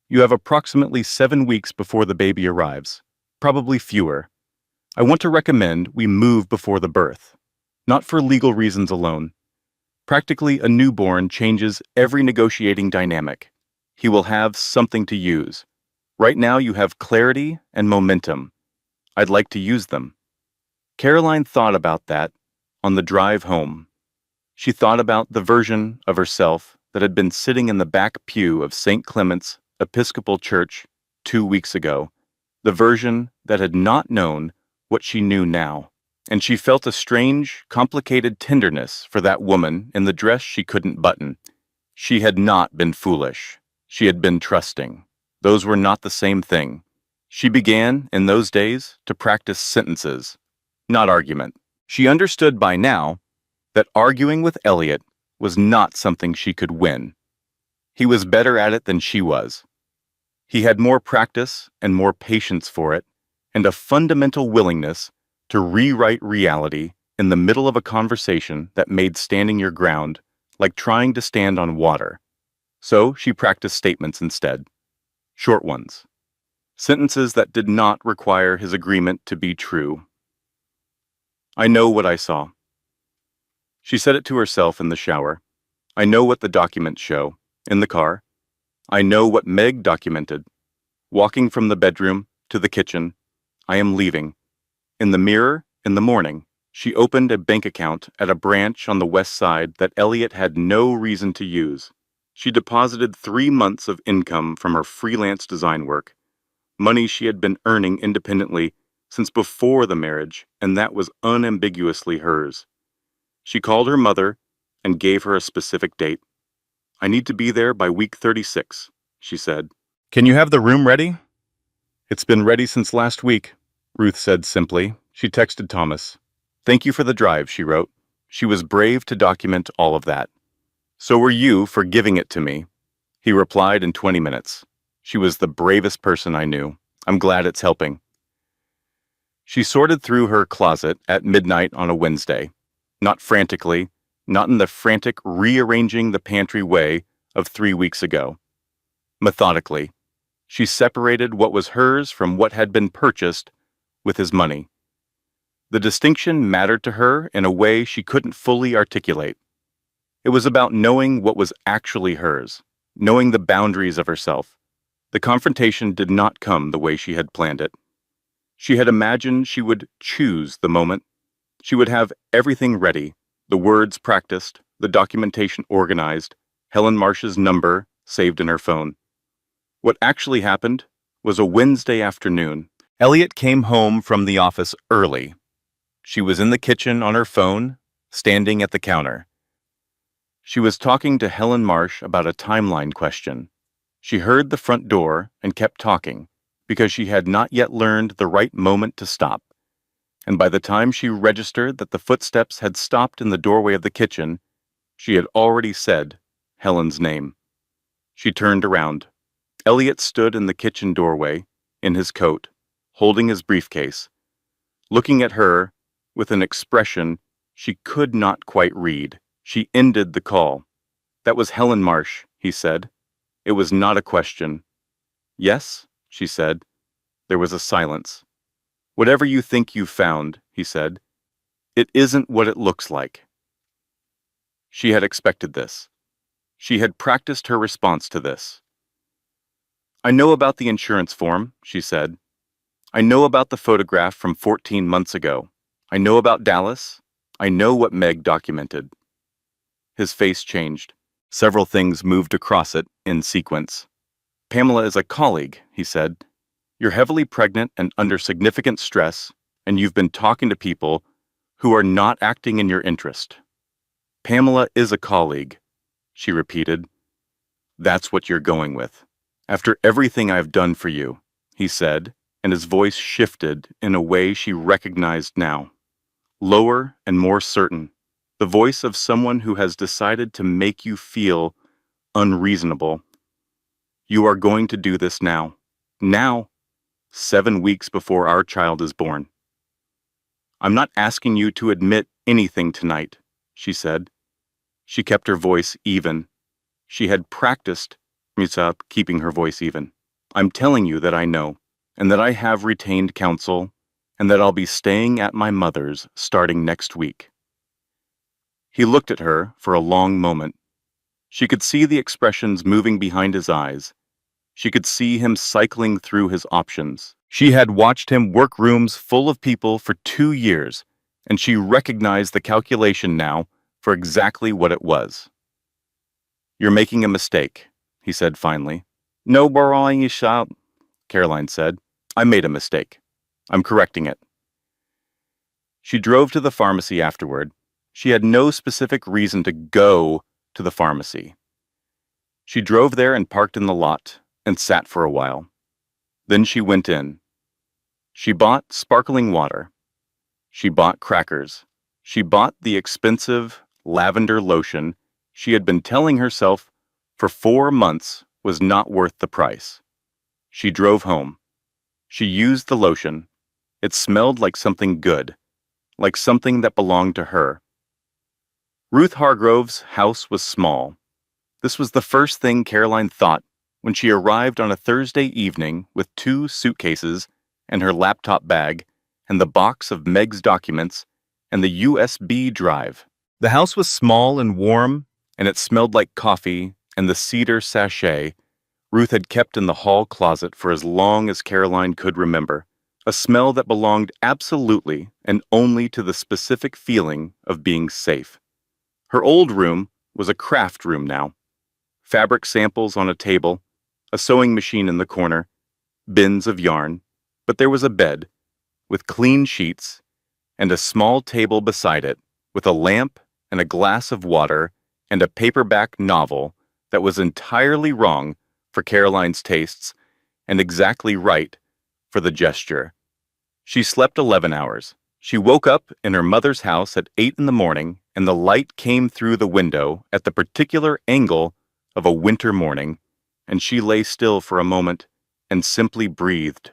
You have approximately 7 weeks before the baby arrives, probably fewer. I want to recommend we move before the birth. Not for legal reasons alone. Practically, a newborn changes every negotiating dynamic. He will have something to use. Right now you have clarity and momentum. I'd like to use them." Caroline thought about that on the drive home. She thought about the version of herself that had been sitting in the back pew of St. Clement's Episcopal Church 2 weeks ago, the version that had not known what she knew now. And she felt a strange, complicated tenderness for that woman in the dress she couldn't button. She had not been foolish. She had been trusting. Those were not the same thing. She began, in those days, to practice sentences, not argument. She understood by now that arguing with Elliot was not something she could win. He was better at it than she was. He had more practice and more patience for it, and a fundamental willingness to rewrite reality in the middle of a conversation that made standing your ground like trying to stand on water. So she practiced statements instead, short ones, sentences that did not require his agreement to be true. I know what I saw. She said it to herself in the shower. I know what the documents show. In the car. I know what Meg documented. Walking from the bedroom to the kitchen. I am leaving. In the mirror, in the morning, she opened a bank account at a branch on the west side that Elliot had no reason to use. She deposited 3 months of income from her freelance design work, money she had been earning independently since before the marriage, and that was unambiguously hers. She called her mother and gave her a specific date. I need to be there by week 36, she said. Can you have the room ready? It's been ready since last week, Ruth said simply. She texted Thomas. Thank you for the drive, she wrote. She was brave to document all of that. So were you for giving it to me, he replied in 20 minutes. She was the bravest person I knew. I'm glad it's helping. She sorted through her closet at midnight on a Wednesday, not frantically, not in the frantic rearranging the pantry way of 3 weeks ago. Methodically, she separated what was hers from what had been purchased with his money. The distinction mattered to her in a way she couldn't fully articulate. It was about knowing what was actually hers, knowing the boundaries of herself. The confrontation did not come the way she had planned it. She had imagined she would choose the moment. She would have everything ready, the words practiced, the documentation organized, Helen Marsh's number saved in her phone. What actually happened was a Wednesday afternoon. Elliot came home from the office early. She was in the kitchen on her phone, standing at the counter. She was talking to Helen Marsh about a timeline question. She heard the front door and kept talking, because she had not yet learned the right moment to stop. And by the time she registered that the footsteps had stopped in the doorway of the kitchen, she had already said Helen's name. She turned around. Elliot stood in the kitchen doorway, in his coat, holding his briefcase, looking at her with an expression she could not quite read. She ended the call. That was Helen Marsh, he said. It was not a question. Yes, she said. There was a silence. Whatever you think you've found, he said, it isn't what it looks like. She had expected this. She had practiced her response to this. I know about the insurance form, she said. I know about the photograph from 14 months ago. I know about Dallas. I know what Meg documented. His face changed. Several things moved across it in sequence. Pamela is a colleague, he said. You're heavily pregnant and under significant stress, and you've been talking to people who are not acting in your interest. Pamela is a colleague, she repeated. That's what you're going with. After everything I've done for you, he said, and his voice shifted in a way she recognized now. Lower and more certain. The voice of someone who has decided to make you feel unreasonable. You are going to do this now. Now. 7 weeks before our child is born. I'm not asking you to admit anything tonight, she said. She kept her voice even. She had practiced keeping her voice even. I'm telling you that I know, and that I have retained counsel, and that I'll be staying at my mother's starting next week. He looked at her for a long moment. She could see the expressions moving behind his eyes. She could see him cycling through his options. She had watched him work rooms full of people for 2 years, and she recognized the calculation now for exactly what it was. You're making a mistake, he said finally. No borrowing you shall, Caroline said. I made a mistake. I'm correcting it. She drove to the pharmacy afterward. She had no specific reason to go to the pharmacy. She drove there and parked in the lot and sat for a while. Then she went in. She bought sparkling water. She bought crackers. She bought the expensive lavender lotion she had been telling herself for 4 months was not worth the price. She drove home. She used the lotion. It smelled like something good, like something that belonged to her. Ruth Hargrove's house was small. This was the first thing Caroline thought when she arrived on a Thursday evening with 2 suitcases and her laptop bag and the box of Meg's documents and the USB drive. The house was small and warm, and it smelled like coffee and the cedar sachet Ruth had kept in the hall closet for as long as Caroline could remember, a smell that belonged absolutely and only to the specific feeling of being safe. Her old room was a craft room now. Fabric samples on a table, a sewing machine in the corner, bins of yarn, but there was a bed with clean sheets and a small table beside it with a lamp and a glass of water and a paperback novel that was entirely wrong for Caroline's tastes and exactly right for the gesture. She slept 11 hours. She woke up in her mother's house at 8 in the morning, and the light came through the window at the particular angle of a winter morning, and she lay still for a moment and simply breathed.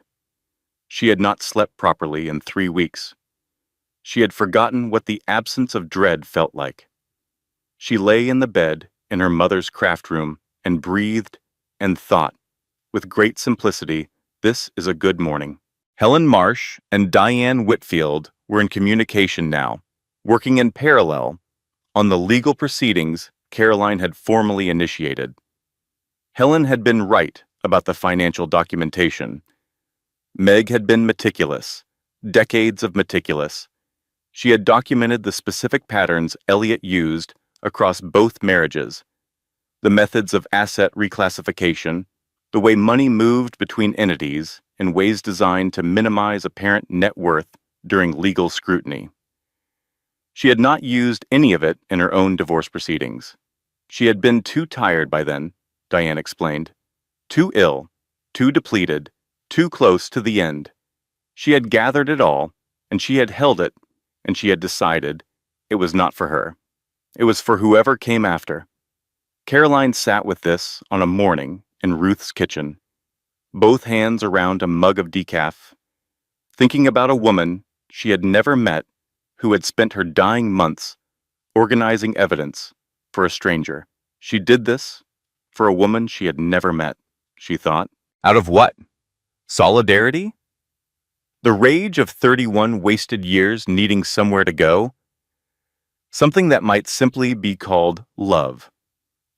She had not slept properly in 3 weeks. She had forgotten what the absence of dread felt like. She lay in the bed in her mother's craft room and breathed and thought, with great simplicity, this is a good morning. Helen Marsh and Diane Whitfield were in communication now, working in parallel on the legal proceedings Caroline had formally initiated. Helen had been right about the financial documentation. Meg had been meticulous, decades of meticulous. She had documented the specific patterns Elliot used across both marriages, the methods of asset reclassification, the way money moved between entities in ways designed to minimize apparent net worth during legal scrutiny. She had not used any of it in her own divorce proceedings. She had been too tired by then, Diane explained. Too ill, too depleted, too close to the end. She had gathered it all, and she had held it, and she had decided it was not for her. It was for whoever came after. Caroline sat with this on a morning in Ruth's kitchen, both hands around a mug of decaf, thinking about a woman she had never met who had spent her dying months organizing evidence for a stranger. She did this for a woman she had never met, she thought. Out of what? Solidarity? The rage of 31 wasted years needing somewhere to go? Something that might simply be called love.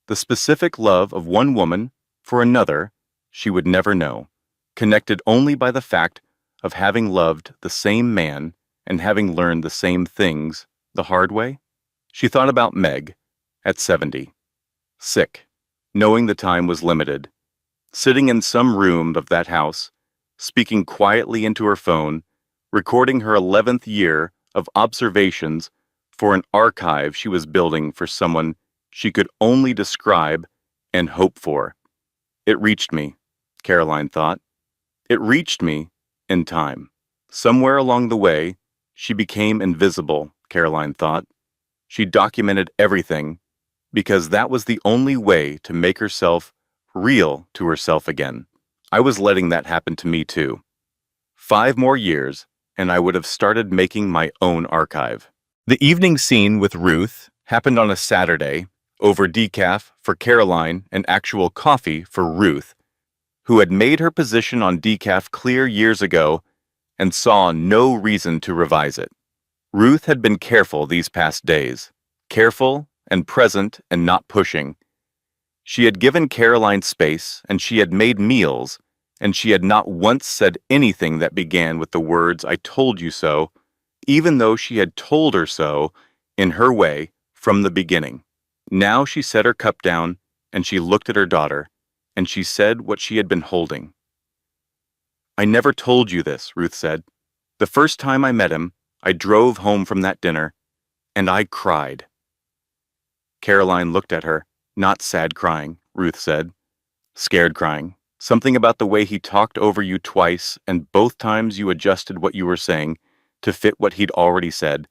The specific love of one woman for another she would never know, connected only by the fact of having loved the same man and having learned the same things the hard way. She thought about Meg at 70, sick, knowing the time was limited, sitting in some room of that house, speaking quietly into her phone, recording her 11th year of observations for an archive she was building for someone she could only describe and hope for. It reached me, Caroline thought. It reached me in time. Somewhere along the way, she became invisible, Caroline thought. She documented everything because that was the only way to make herself real to herself again. I was letting that happen to me too. 5 more years, and I would have started making my own archive. The evening scene with Ruth happened on a Saturday, over decaf for Caroline and actual coffee for Ruth, who had made her position on decaf clear years ago and saw no reason to revise it. Ruth had been careful these past days, careful and present and not pushing. She had given Caroline space, and she had made meals, and she had not once said anything that began with the words, "I told you so," even though she had told her so, in her way, from the beginning. Now she set her cup down, and she looked at her daughter, and she said what she had been holding. "I never told you this," Ruth said. "The first time I met him, I drove home from that dinner, and I cried." Caroline looked at her. "Not sad crying," Ruth said. "Scared crying. Something about the way he talked over you twice, and both times you adjusted what you were saying to fit what he'd already said,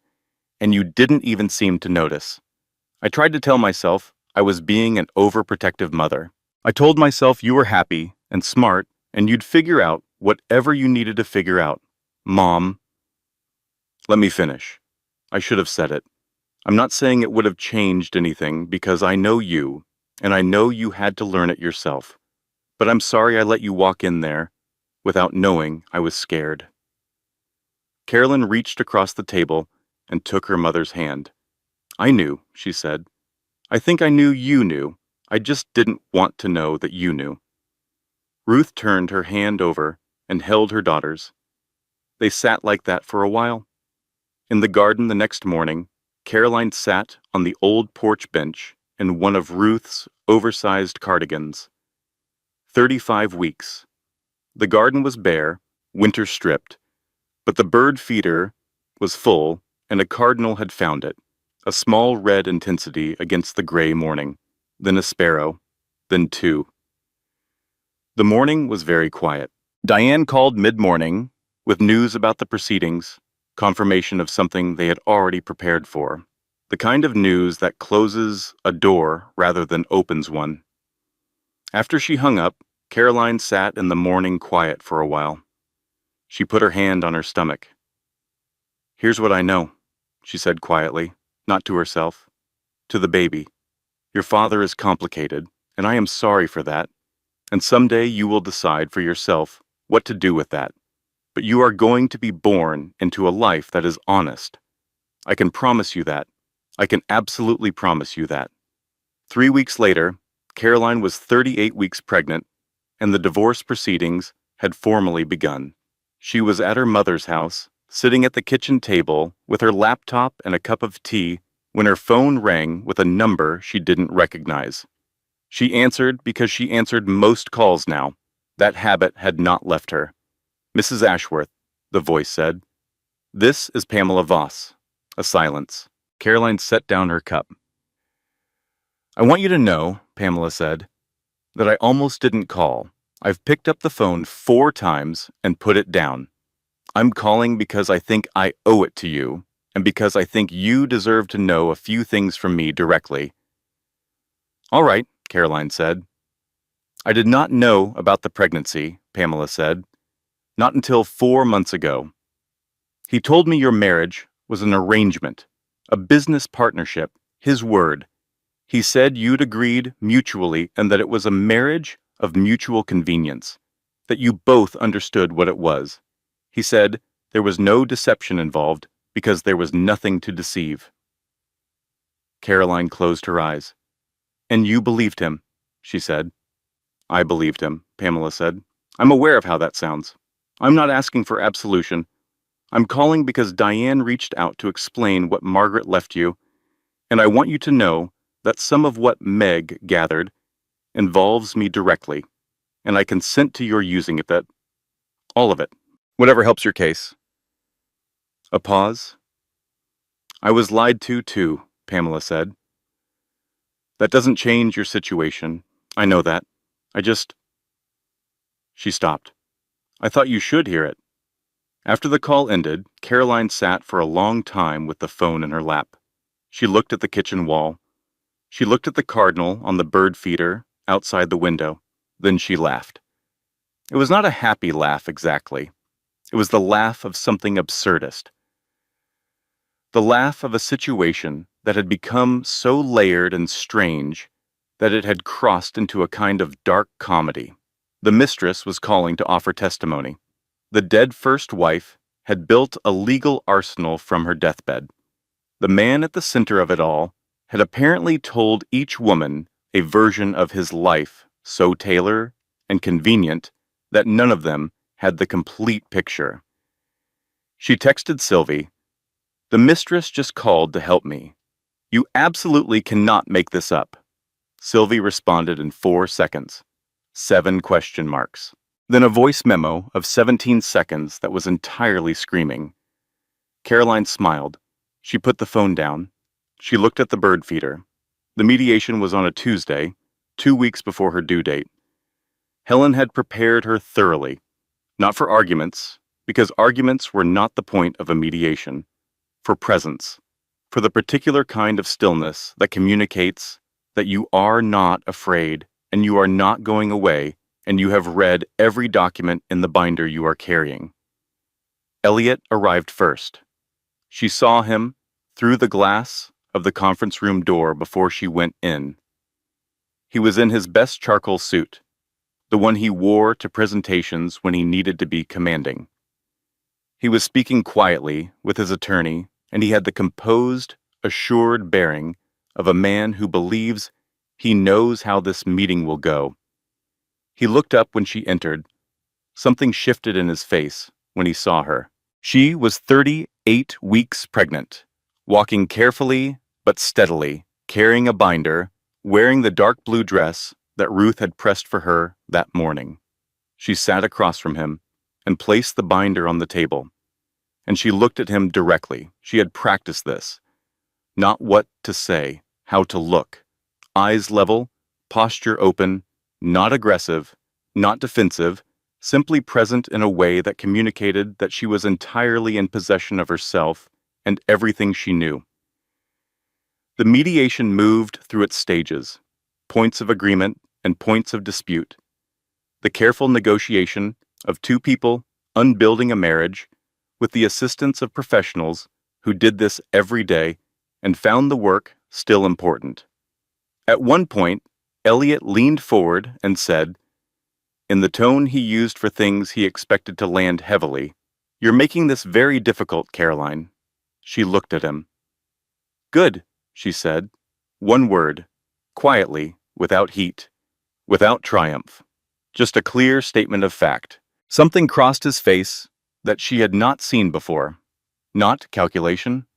and you didn't even seem to notice. I tried to tell myself I was being an overprotective mother. I told myself you were happy and smart and you'd figure out whatever you needed to figure out. Mom, let me finish. I should have said it. I'm not saying it would have changed anything because I know you, and I know you had to learn it yourself. But I'm sorry I let you walk in there without knowing I was scared. Carolyn reached across the table and took her mother's hand. I knew, she said. I think I knew you knew. I just didn't want to know that you knew. Ruth turned her hand over and held her daughter's. They sat like that for a while. In the garden the next morning, Caroline sat on the old porch bench in one of Ruth's oversized cardigans. 35 weeks. The garden was bare, winter stripped, but the bird feeder was full, and a cardinal had found it, a small red intensity against the gray morning, then a sparrow, then two. The morning was very quiet. Diane called mid-morning with news about the proceedings, confirmation of something they had already prepared for, the kind of news that closes a door rather than opens one. After she hung up, Caroline sat in the morning quiet for a while. She put her hand on her stomach. Here's what I know, she said quietly, not to herself, to the baby. Your father is complicated, and I am sorry for that, and someday you will decide for yourself what to do with that. But you are going to be born into a life that is honest. I can promise you that. I can absolutely promise you that. 3 weeks later, Caroline was 38 weeks pregnant, and the divorce proceedings had formally begun. She was at her mother's house, sitting at the kitchen table with her laptop and a cup of tea when her phone rang with a number she didn't recognize. She answered because she answered most calls now. That habit had not left her. Mrs. Ashworth, the voice said. This is Pamela Voss. A silence. Caroline set down her cup. I want you to know, Pamela said, that I almost didn't call. I've picked up the phone 4 times and put it down. I'm calling because I think I owe it to you, and because I think you deserve to know a few things from me directly. All right, Caroline said. I did not know about the pregnancy, Pamela said. Not until 4 months ago. He told me your marriage was an arrangement, a business partnership, his word. He said you'd agreed mutually and that it was a marriage of mutual convenience, that you both understood what it was. He said there was no deception involved because there was nothing to deceive. Caroline closed her eyes. And you believed him, she said. I believed him, Pamela said. I'm aware of how that sounds. I'm not asking for absolution. I'm calling because Diane reached out to explain what Margaret left you, and I want you to know that some of what Meg gathered involves me directly, and I consent to your using it, that all of it, whatever helps your case. A pause. I was lied to, too, Pamela said. That doesn't change your situation. I know that. She stopped. I thought you should hear it. After the call ended, Caroline sat for a long time with the phone in her lap. She looked at the kitchen wall. She looked at the cardinal on the bird feeder outside the window. Then she laughed. It was not a happy laugh exactly. It was the laugh of something absurdist. The laugh of a situation that had become so layered and strange that it had crossed into a kind of dark comedy. The mistress was calling to offer testimony. The dead first wife had built a legal arsenal from her deathbed. The man at the center of it all had apparently told each woman a version of his life so tailored and convenient that none of them had the complete picture. She texted Sylvie, "The mistress just called to help me. You absolutely cannot make this up." Sylvie responded in 4 seconds. 7 question marks. Then a voice memo of 17 seconds that was entirely screaming. Caroline smiled. She put the phone down. She looked at the bird feeder. The mediation was on a Tuesday, 2 weeks before her due date. Helen had prepared her thoroughly, not for arguments, because arguments were not the point of a mediation, for presence, for the particular kind of stillness that communicates that you are not afraid and you are not going away and you have read every document in the binder you are carrying. Elliot arrived first. She saw him through the glass of the conference room door before she went in. He was in his best charcoal suit, the one he wore to presentations when he needed to be commanding. He was speaking quietly with his attorney, and he had the composed, assured bearing of a man who believes he knows how this meeting will go. He looked up when she entered. Something shifted in his face when he saw her. She was 38 weeks pregnant, walking carefully but steadily, carrying a binder, wearing the dark blue dress that Ruth had pressed for her that morning. She sat across from him and placed the binder on the table, and she looked at him directly. She had practiced this. Not what to say, how to look. Eyes level, posture open, not aggressive, not defensive, simply present in a way that communicated that she was entirely in possession of herself and everything she knew. The mediation moved through its stages, points of agreement and points of dispute. The careful negotiation of two people unbuilding a marriage with the assistance of professionals who did this every day and found the work still important. At one point, Elliot leaned forward and said, in the tone he used for things he expected to land heavily, "You're making this very difficult, Caroline." She looked at him. "Good," she said. One word, quietly, without heat, without triumph. Just a clear statement of fact. Something crossed his face that she had not seen before. Not calculation,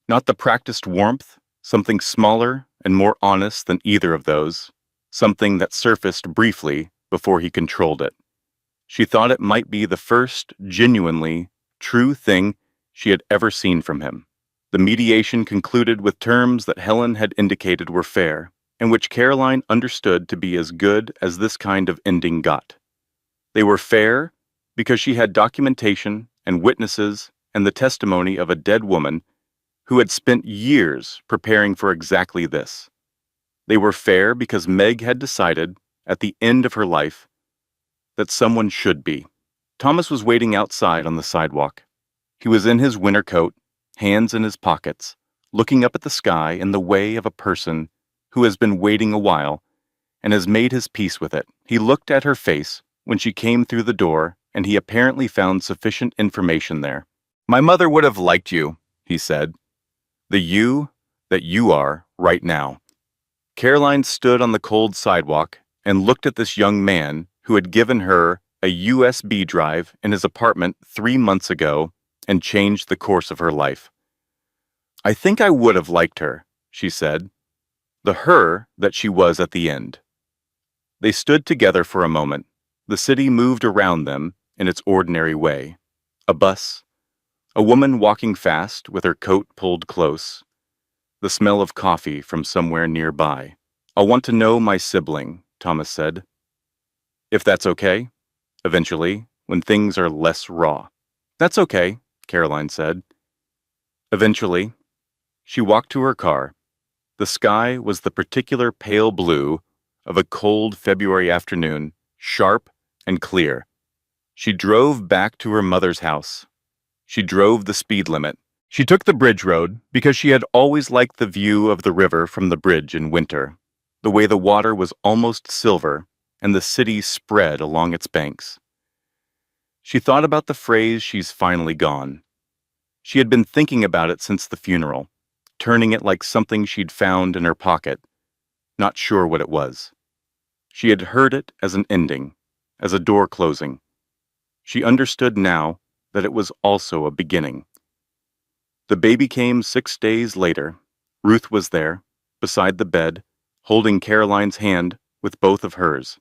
not the practiced warmth, something smaller and more honest than either of those, something that surfaced briefly before he controlled it. She thought it might be the first genuinely true thing she had ever seen from him. The mediation concluded with terms that Helen had indicated were fair, and which Caroline understood to be as good as this kind of ending got. They were fair because she had documentation and witnesses and the testimony of a dead woman who had spent years preparing for exactly this. They were fair because Meg had decided, at the end of her life, that someone should be. Thomas was waiting outside on the sidewalk. He was in his winter coat, hands in his pockets, looking up at the sky in the way of a person who has been waiting a while and has made his peace with it. He looked at her face when she came through the door, and he apparently found sufficient information there. "My mother would have liked you," he said. "The you that you are right now." Caroline stood on the cold sidewalk and looked at this young man who had given her a USB drive in his apartment 3 months ago and changed the course of her life. "I think I would have liked her," she said, the her that she was at the end. They stood together for a moment. The city moved around them in its ordinary way. A bus, a woman walking fast with her coat pulled close, the smell of coffee from somewhere nearby. "I'll want to know my sibling," Thomas said. "If that's okay, eventually, when things are less raw." "That's okay," Caroline said. Eventually, she walked to her car. The sky was the particular pale blue of a cold February afternoon, sharp and clear. She drove back to her mother's house. She drove the speed limit. She took the bridge road because she had always liked the view of the river from the bridge in winter, the way the water was almost silver and the city spread along its banks. She thought about the phrase, "she's finally gone." She had been thinking about it since the funeral, turning it like something she'd found in her pocket, not sure what it was. She had heard it as an ending, as a door closing. She understood now that it was also a beginning. The baby came 6 days later. Ruth was there, beside the bed, holding Caroline's hand with both of hers.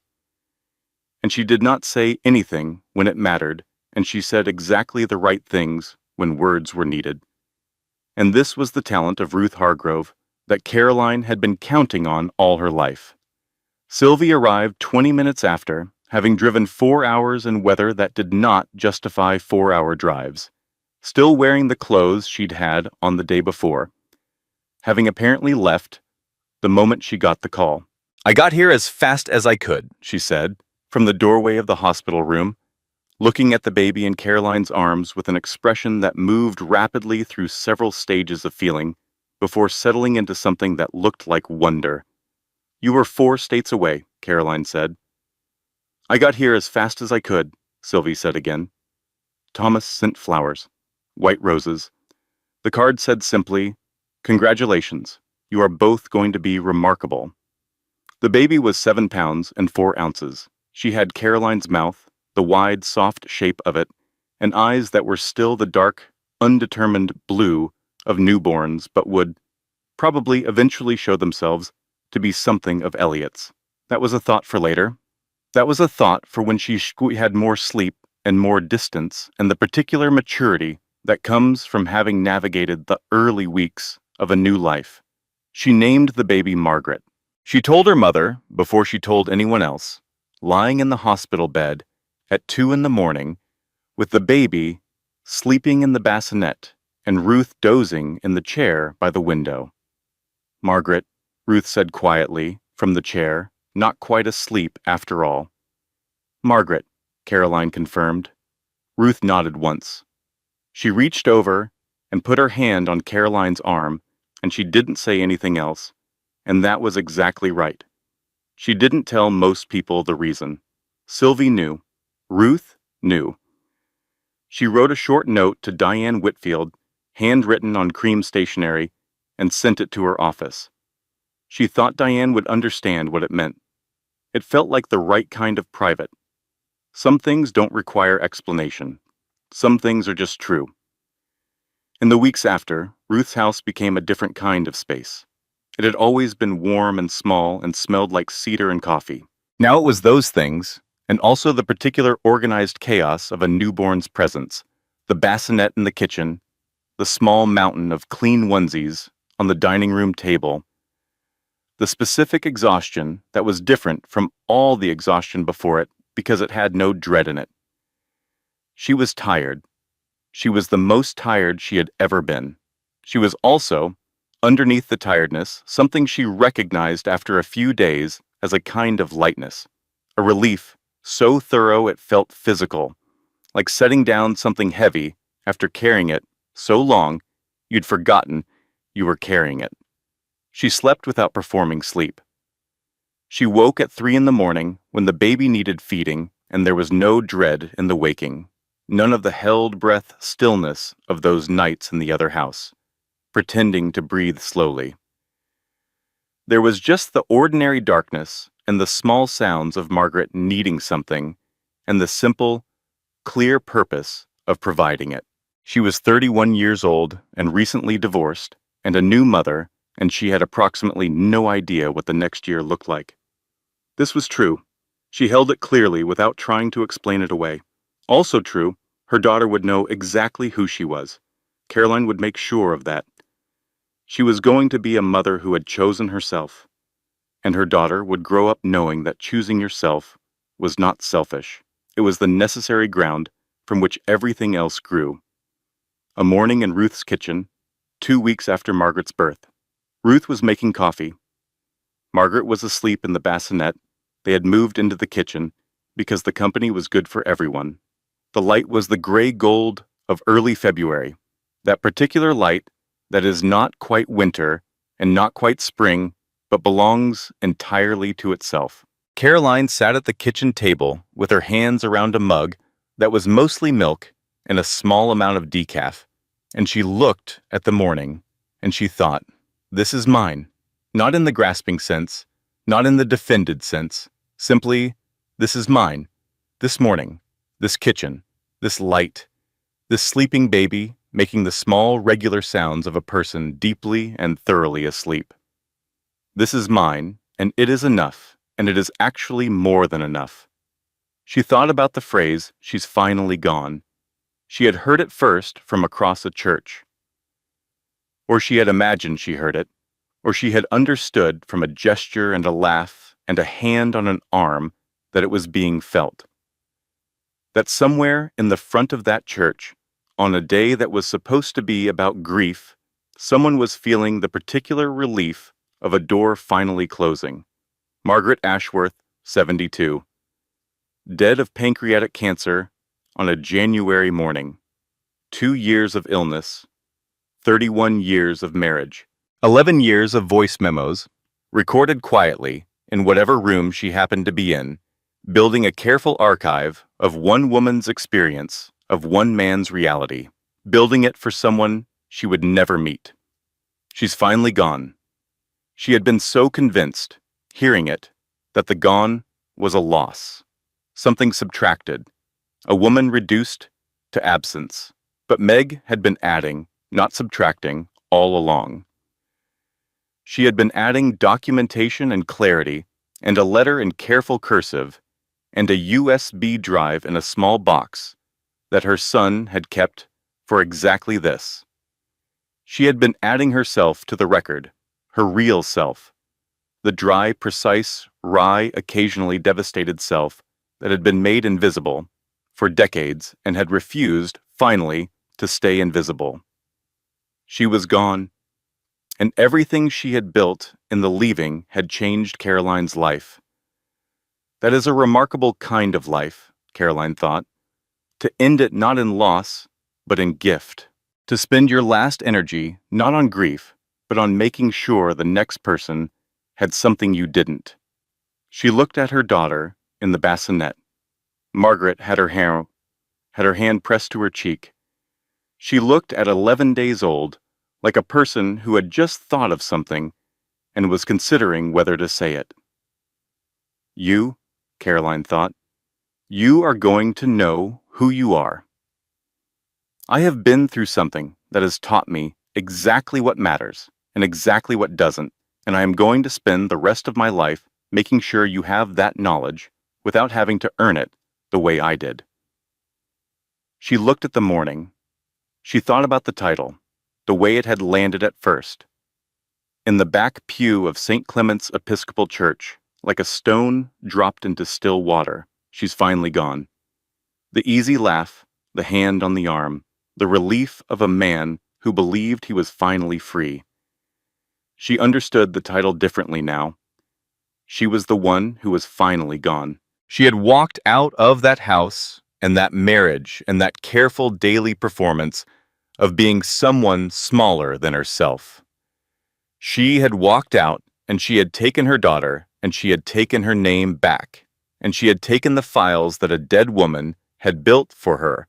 And she did not say anything when it mattered, and she said exactly the right things when words were needed. And this was the talent of Ruth Hargrove that Caroline had been counting on all her life. Sylvie arrived 20 minutes after, having driven 4 hours in weather that did not justify 4-hour drives, still wearing the clothes she'd had on the day before, having apparently left the moment she got the call. "I got here as fast as I could," she said, from the doorway of the hospital room, looking at the baby in Caroline's arms with an expression that moved rapidly through several stages of feeling before settling into something that looked like wonder. "You were 4 states away," Caroline said. "I got here as fast as I could," Sylvie said again. Thomas sent flowers, white roses. The card said simply, "Congratulations, you are both going to be remarkable." The baby was 7 pounds and 4 ounces. She had Caroline's mouth, the wide, soft shape of it, and eyes that were still the dark, undetermined blue of newborns but would probably eventually show themselves to be something of Elliot's. That was a thought for later. That was a thought for when she had more sleep and more distance and the particular maturity that comes from having navigated the early weeks of a new life. She named the baby Margaret. She told her mother, before she told anyone else, lying in the hospital bed at 2 in the morning, with the baby sleeping in the bassinet and Ruth dozing in the chair by the window. "Margaret," Ruth said quietly from the chair, not quite asleep after all. "Margaret," Caroline confirmed. Ruth nodded once. She reached over and put her hand on Caroline's arm, and she didn't say anything else, and that was exactly right. She didn't tell most people the reason. Sylvie knew. Ruth knew. She wrote a short note to Diane Whitfield, handwritten on cream stationery, and sent it to her office. She thought Diane would understand what it meant. It felt like the right kind of private. Some things don't require explanation. Some things are just true. In the weeks after, Ruth's house became a different kind of space. It had always been warm and small and smelled like cedar and coffee. Now it was those things, and also the particular organized chaos of a newborn's presence, the bassinet in the kitchen, the small mountain of clean onesies on the dining room table, the specific exhaustion that was different from all the exhaustion before it because it had no dread in it. She was tired. She was the most tired she had ever been. She was also, underneath the tiredness, something she recognized after a few days as a kind of lightness, a relief so thorough it felt physical, like setting down something heavy after carrying it so long you'd forgotten you were carrying it. She slept without performing sleep. She woke at 3 in the morning when the baby needed feeding, and there was no dread in the waking, none of the held breath stillness of those nights in the other house, pretending to breathe slowly. There was just the ordinary darkness and the small sounds of Margaret needing something and the simple, clear purpose of providing it. She was 31 years old and recently divorced and a new mother, and she had approximately no idea what the next year looked like. This was true. She held it clearly without trying to explain it away. Also true, her daughter would know exactly who she was. Caroline would make sure of that. She was going to be a mother who had chosen herself, and her daughter would grow up knowing that choosing yourself was not selfish. It was the necessary ground from which everything else grew. A morning in Ruth's kitchen, 2 weeks after Margaret's birth. Ruth was making coffee. Margaret was asleep in the bassinet. They had moved into the kitchen because the company was good for everyone. The light was the gray gold of early February, that particular light that is not quite winter and not quite spring, but belongs entirely to itself. Caroline sat at the kitchen table with her hands around a mug that was mostly milk and a small amount of decaf, and she looked at the morning, and she thought, "This is mine." Not in the grasping sense, not in the defended sense, simply, this is mine. This morning, this kitchen, this light, this sleeping baby making the small regular sounds of a person deeply and thoroughly asleep. This is mine, and it is enough, and it is actually more than enough. She thought about the phrase, "she's finally gone." She had heard it first from across a church. Or she had imagined she heard it, or she had understood from a gesture and a laugh and a hand on an arm that it was being felt. That somewhere in the front of that church, on a day that was supposed to be about grief, someone was feeling the particular relief of a door finally closing. Margaret Ashworth, 72. dead of pancreatic cancer on a January morning. 2 years of illness, 31 years of marriage, 11 years of voice memos, recorded quietly in whatever room she happened to be in, building a careful archive of one woman's experience, of one man's reality, building it for someone she would never meet. She's finally gone. She had been so convinced, hearing it, that the gone was a loss, something subtracted, a woman reduced to absence. But Meg had been adding, not subtracting, all along. She had been adding documentation and clarity, and a letter in careful cursive, and a USB drive in a small box that her son had kept for exactly this. She had been adding herself to the record, her real self, the dry, precise, wry, occasionally devastated self that had been made invisible for decades and had refused, finally, to stay invisible. She was gone, and everything she had built in the leaving had changed Caroline's life. That is a remarkable kind of life, Caroline thought, to end it not in loss, but in gift, to spend your last energy not on grief, but on making sure the next person had something you didn't. She looked at her daughter in the bassinet. Margaret had her hand pressed to her cheek. She looked at 11 days old, like a person who had just thought of something and was considering whether to say it. You, Caroline thought, you are going to know who you are. I have been through something that has taught me exactly what matters and exactly what doesn't, and I am going to spend the rest of my life making sure you have that knowledge without having to earn it the way I did. She looked at the morning. She thought about the title, the way it had landed at first. In the back pew of St. Clement's Episcopal Church, like a stone dropped into still water, she's finally gone. The easy laugh, the hand on the arm, the relief of a man who believed he was finally free. She understood the title differently now. She was the one who was finally gone. She had walked out of that house and that marriage and that careful daily performance of being someone smaller than herself. She had walked out, and she had taken her daughter, and she had taken her name back, and she had taken the files that a dead woman had built for her.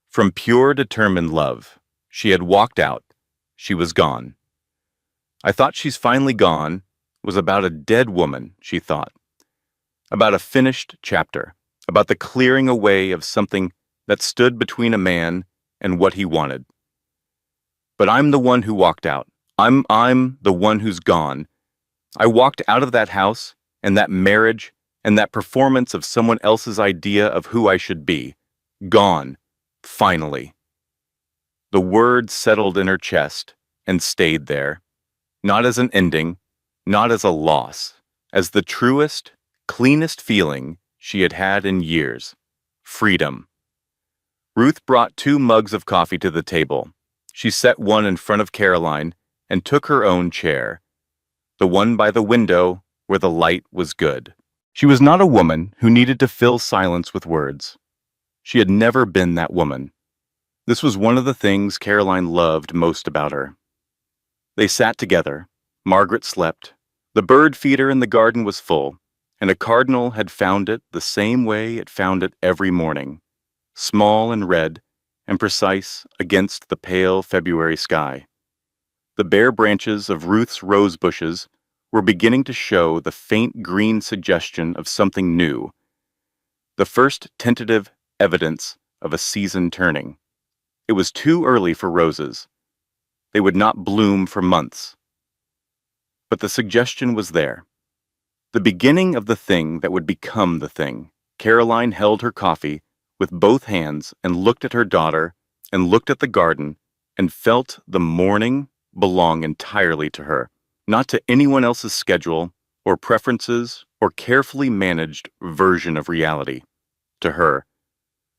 From pure, determined love, she had walked out. She was gone. I thought she's finally gone was about a dead woman, she thought. About a finished chapter, about the clearing away of something that stood between a man and what he wanted. But I'm the one who walked out. I'm the one who's gone. I walked out of that house and that marriage and that performance of someone else's idea of who I should be. Gone. Finally. The word settled in her chest and stayed there, not as an ending, not as a loss, as the truest, cleanest feeling she had had in years. Freedom. Ruth brought 2 mugs of coffee to the table. She set one in front of Caroline and took her own chair, the one by the window where the light was good. She was not a woman who needed to fill silence with words. She had never been that woman. This was one of the things Caroline loved most about her. They sat together. Margaret slept. The bird feeder in the garden was full, and a cardinal had found it the same way it found it every morning, small and red and precise against the pale February sky. The bare branches of Ruth's rose bushes were beginning to show the faint green suggestion of something new, the first tentative evidence of a season turning. It was too early for roses. They would not bloom for months. But the suggestion was there. The beginning of the thing that would become the thing. Caroline held her coffee with both hands and looked at her daughter and looked at the garden and felt the morning belong entirely to her, not to anyone else's schedule or preferences or carefully managed version of reality. To her,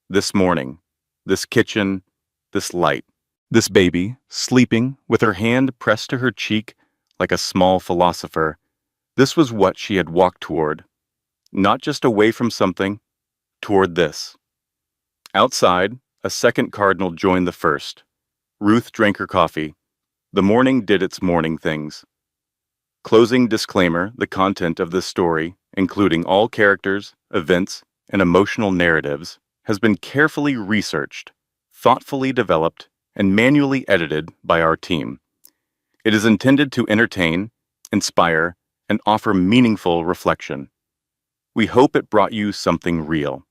this morning, this kitchen, this light, this baby, sleeping with her hand pressed to her cheek like a small philosopher, this was what she had walked toward, not just away from something, toward this. Outside, a second cardinal joined the first. Ruth drank her coffee. The morning did its morning things. Closing disclaimer: the content of this story, including all characters, events, and emotional narratives, has been carefully researched, thoughtfully developed, and manually edited by our team. It is intended to entertain, inspire, and offer meaningful reflection. We hope it brought you something real.